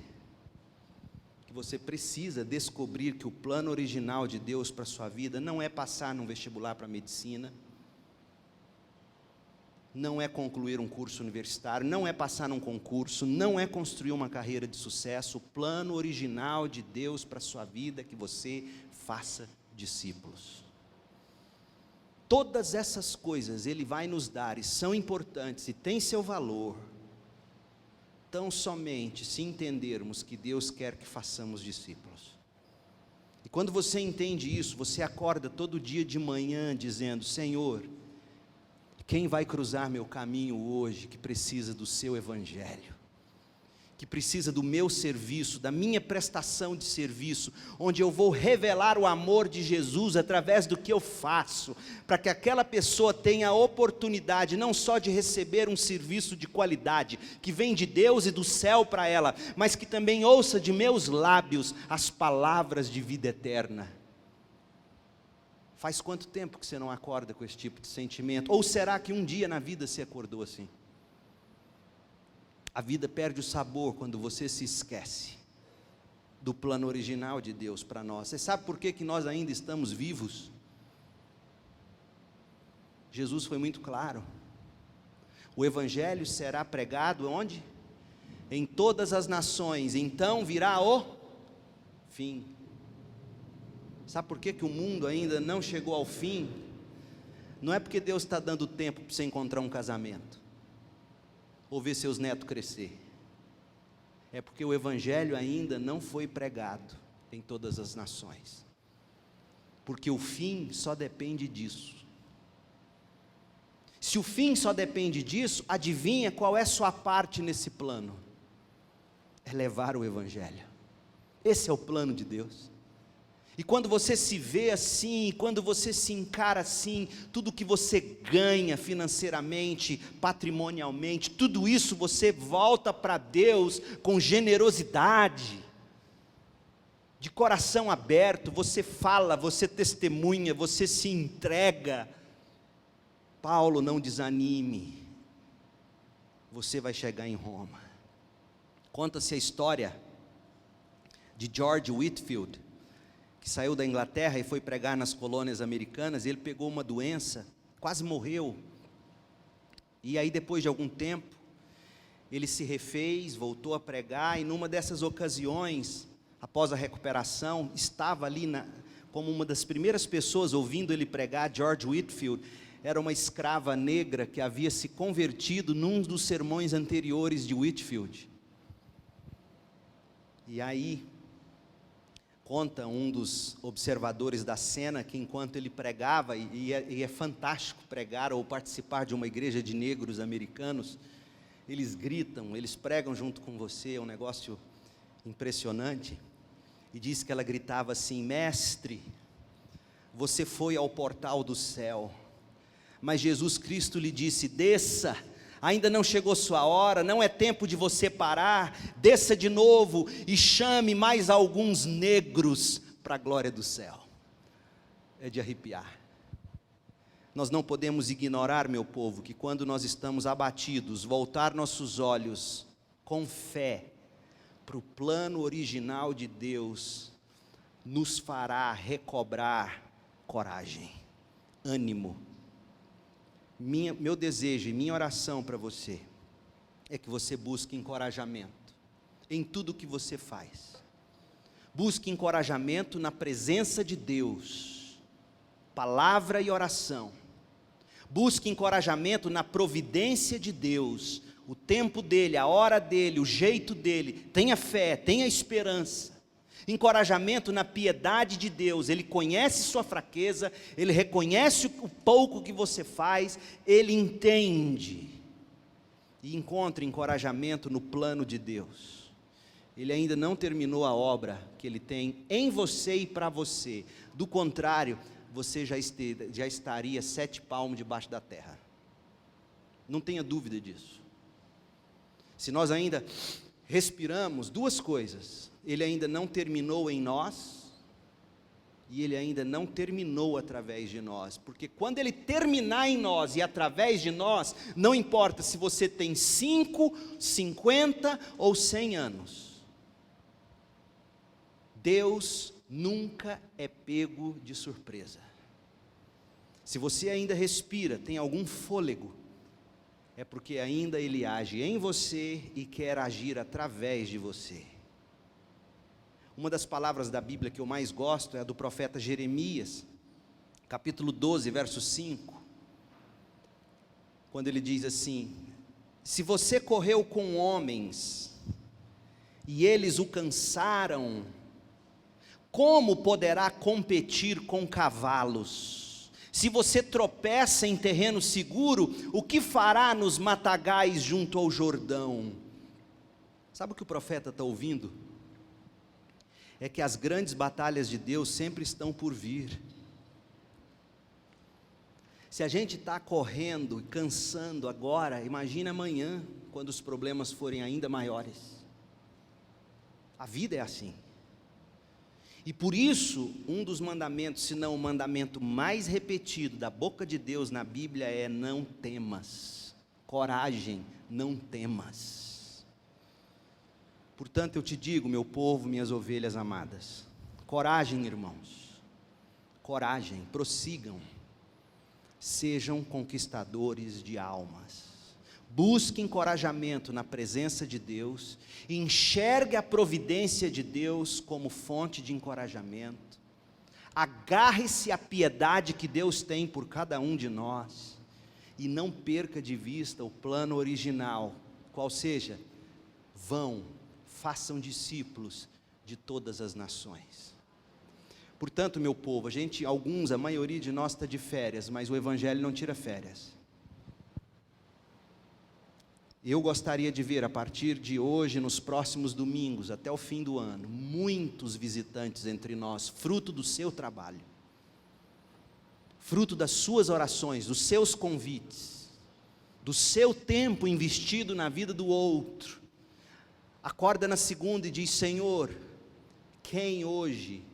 que você precisa descobrir que o plano original de Deus para a sua vida não é passar num vestibular para medicina, não é concluir um curso universitário, não é passar num concurso, não é construir uma carreira de sucesso. O plano original de Deus para a sua vida é que você faça discípulos. Todas essas coisas Ele vai nos dar e são importantes e têm seu valor, tão somente se entendermos que Deus quer que façamos discípulos. E quando você entende isso, você acorda todo dia de manhã dizendo: Senhor, Quem vai cruzar meu caminho hoje que precisa do seu evangelho? Que precisa do meu serviço, da minha prestação de serviço, onde eu vou revelar o amor de Jesus através do que eu faço, para que aquela pessoa tenha a oportunidade não só de receber um serviço de qualidade, que vem de Deus e do céu para ela, mas que também ouça de meus lábios as palavras de vida eterna. Faz quanto tempo que você não acorda com esse tipo de sentimento? Ou será que um dia na vida você acordou assim? A vida perde o sabor quando você se esquece do plano original de Deus para nós. Você sabe por que nós ainda estamos vivos? Jesus foi muito claro. O evangelho será pregado onde? Em todas as nações, então virá o fim. Sabe por que o mundo ainda não chegou ao fim? Não é porque Deus está dando tempo para você encontrar um casamento, ou ver seus netos crescer. É porque o evangelho ainda não foi pregado em todas as nações. Porque o fim só depende disso. Se o fim só depende disso, adivinha qual é a sua parte nesse plano? É levar o evangelho. Esse é o plano de Deus. E quando você se vê assim, quando você se encara assim, tudo que você ganha financeiramente, patrimonialmente, tudo isso você volta para Deus com generosidade, de coração aberto, você fala, você testemunha, você se entrega. Paulo, não desanime, você vai chegar em Roma. Conta-se a história de George Whitefield, que saiu da Inglaterra e foi pregar nas colônias americanas. Ele pegou uma doença, quase morreu, e aí depois de algum tempo, ele se refez, voltou a pregar, e numa dessas ocasiões, após a recuperação, estava ali como uma das primeiras pessoas ouvindo ele pregar. George Whitefield era uma escrava negra que havia se convertido num dos sermões anteriores de Whitefield. E aí, conta um dos observadores da cena que enquanto ele pregava, e é fantástico pregar ou participar de uma igreja de negros americanos, eles gritam, eles pregam junto com você, é um negócio impressionante. E diz que ela gritava assim: mestre, você foi ao portal do céu, mas Jesus Cristo lhe disse: desça, ainda não chegou sua hora, não é tempo de você parar, desça de novo e chame mais alguns negros para a glória do céu. É de arrepiar. Nós não podemos ignorar, meu povo, que quando nós estamos abatidos, voltar nossos olhos com fé para o plano original de Deus, nos fará recobrar coragem, ânimo. Meu desejo e minha oração para você é que você busque encorajamento em tudo que você faz. Busque encorajamento na presença de Deus, palavra e oração. Busque encorajamento na providência de Deus, o tempo dele, a hora dele, o jeito dele. Tenha fé, tenha esperança. Encorajamento na piedade de Deus. Ele conhece sua fraqueza, ele reconhece o pouco que você faz, ele entende. E encontre encorajamento no plano de Deus. Ele ainda não terminou a obra que ele tem em você e para você. Do contrário, você já estaria 7 palmos debaixo da terra. Não tenha dúvida disso. Se nós ainda respiramos, duas coisas: ele ainda não terminou em nós, e ele ainda não terminou através de nós, porque quando ele terminar em nós e através de nós, não importa se você tem 5, 50 ou 100 anos, Deus nunca é pego de surpresa. Se você ainda respira, tem algum fôlego, é porque ainda ele age em você e quer agir através de você. Uma das palavras da Bíblia que eu mais gosto é a do profeta Jeremias, capítulo 12, verso 5, quando ele diz assim: se você correu com homens, e eles o cansaram, como poderá competir com cavalos? Se você tropeça em terreno seguro, o que fará nos matagais junto ao Jordão? Sabe o que o profeta está ouvindo? É que as grandes batalhas de Deus sempre estão por vir. Se a gente está correndo e cansando agora, imagina amanhã, quando os problemas forem ainda maiores. A vida é assim. E por isso, um dos mandamentos, se não o mandamento mais repetido da boca de Deus na Bíblia é: não temas. Coragem, não temas. Portanto, eu te digo, meu povo, minhas ovelhas amadas, coragem, irmãos, coragem, prossigam. Sejam conquistadores de almas. Busque encorajamento na presença de Deus. Enxergue a providência de Deus como fonte de encorajamento. Agarre-se à piedade que Deus tem por cada um de nós. E não perca de vista o plano original, qual seja: vão, façam discípulos de todas as nações. Portanto, meu povo, a maioria de nós está de férias, mas o Evangelho não tira férias. Eu gostaria de ver, a partir de hoje, nos próximos domingos, até o fim do ano, muitos visitantes entre nós, fruto do seu trabalho, fruto das suas orações, dos seus convites, do seu tempo investido na vida do outro. Acorda na segunda e diz: Senhor, a quem hoje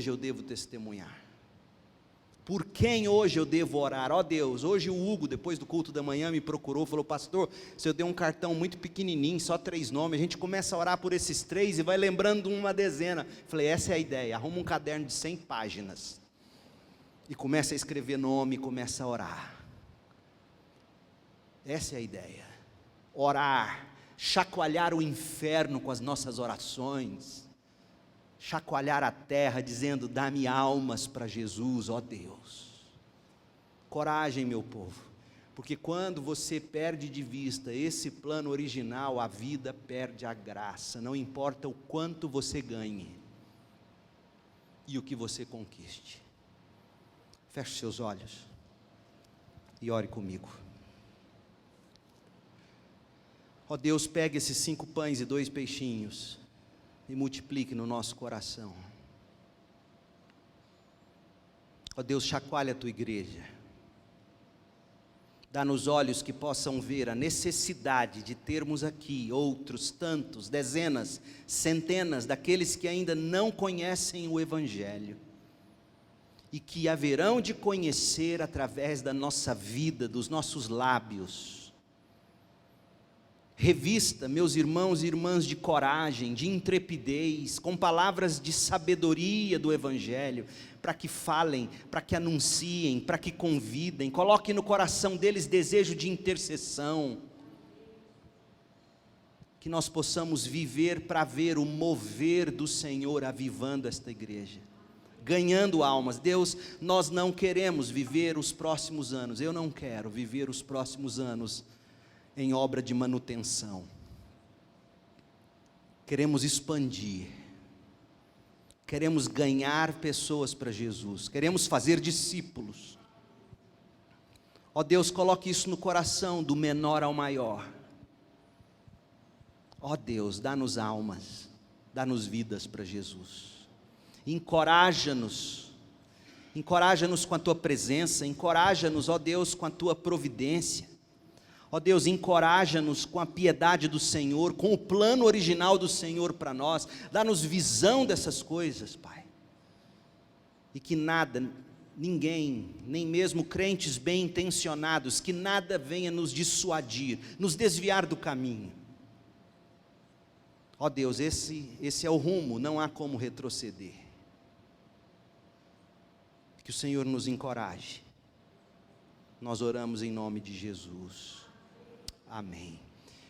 eu devo testemunhar? Por quem hoje eu devo orar? Ó Deus, hoje o Hugo, depois do culto da manhã, me procurou, falou: pastor, se eu dei um cartão muito pequenininho, só 3 nomes, a gente começa a orar por esses 3 e vai lembrando uma dezena. Falei: essa é a ideia, arruma um caderno de 100 páginas, e começa a escrever nome, começa a orar. Essa é a ideia, orar, chacoalhar o inferno com as nossas orações, chacoalhar a terra, dizendo: dá-me almas para Jesus, ó Deus. Coragem, meu povo, porque quando você perde de vista esse plano original, a vida perde a graça, não importa o quanto você ganhe, e o que você conquiste. Feche seus olhos, e ore comigo. Ó Deus, pegue esses 5 pães e 2 peixinhos, e multiplique no nosso coração. Ó Deus, chacoalha a tua igreja, dá-nos olhos que possam ver a necessidade de termos aqui outros tantos, dezenas, centenas daqueles que ainda não conhecem o Evangelho, e que haverão de conhecer através da nossa vida, dos nossos lábios. Revista meus irmãos e irmãs de coragem, de intrepidez, com palavras de sabedoria do Evangelho, para que falem, para que anunciem, para que convidem, coloque no coração deles desejo de intercessão, que nós possamos viver para ver o mover do Senhor avivando esta igreja, ganhando almas. Deus, nós não queremos viver os próximos anos, eu não quero viver os próximos anos em obra de manutenção. Queremos expandir, queremos ganhar pessoas para Jesus, queremos fazer discípulos. Ó Deus, coloque isso no coração do menor ao maior. Ó Deus, dá-nos almas, dá-nos vidas para Jesus. Encoraja-nos com a tua presença, encoraja-nos, ó Deus, com a tua providência. Ó Deus, encoraja-nos com a piedade do Senhor, com o plano original do Senhor para nós, dá-nos visão dessas coisas, Pai, e que nada, ninguém, nem mesmo crentes bem intencionados, que nada venha nos dissuadir, nos desviar do caminho. Ó Deus, esse é o rumo, não há como retroceder. Que o Senhor nos encoraje. Nós oramos em nome de Jesus. Amém.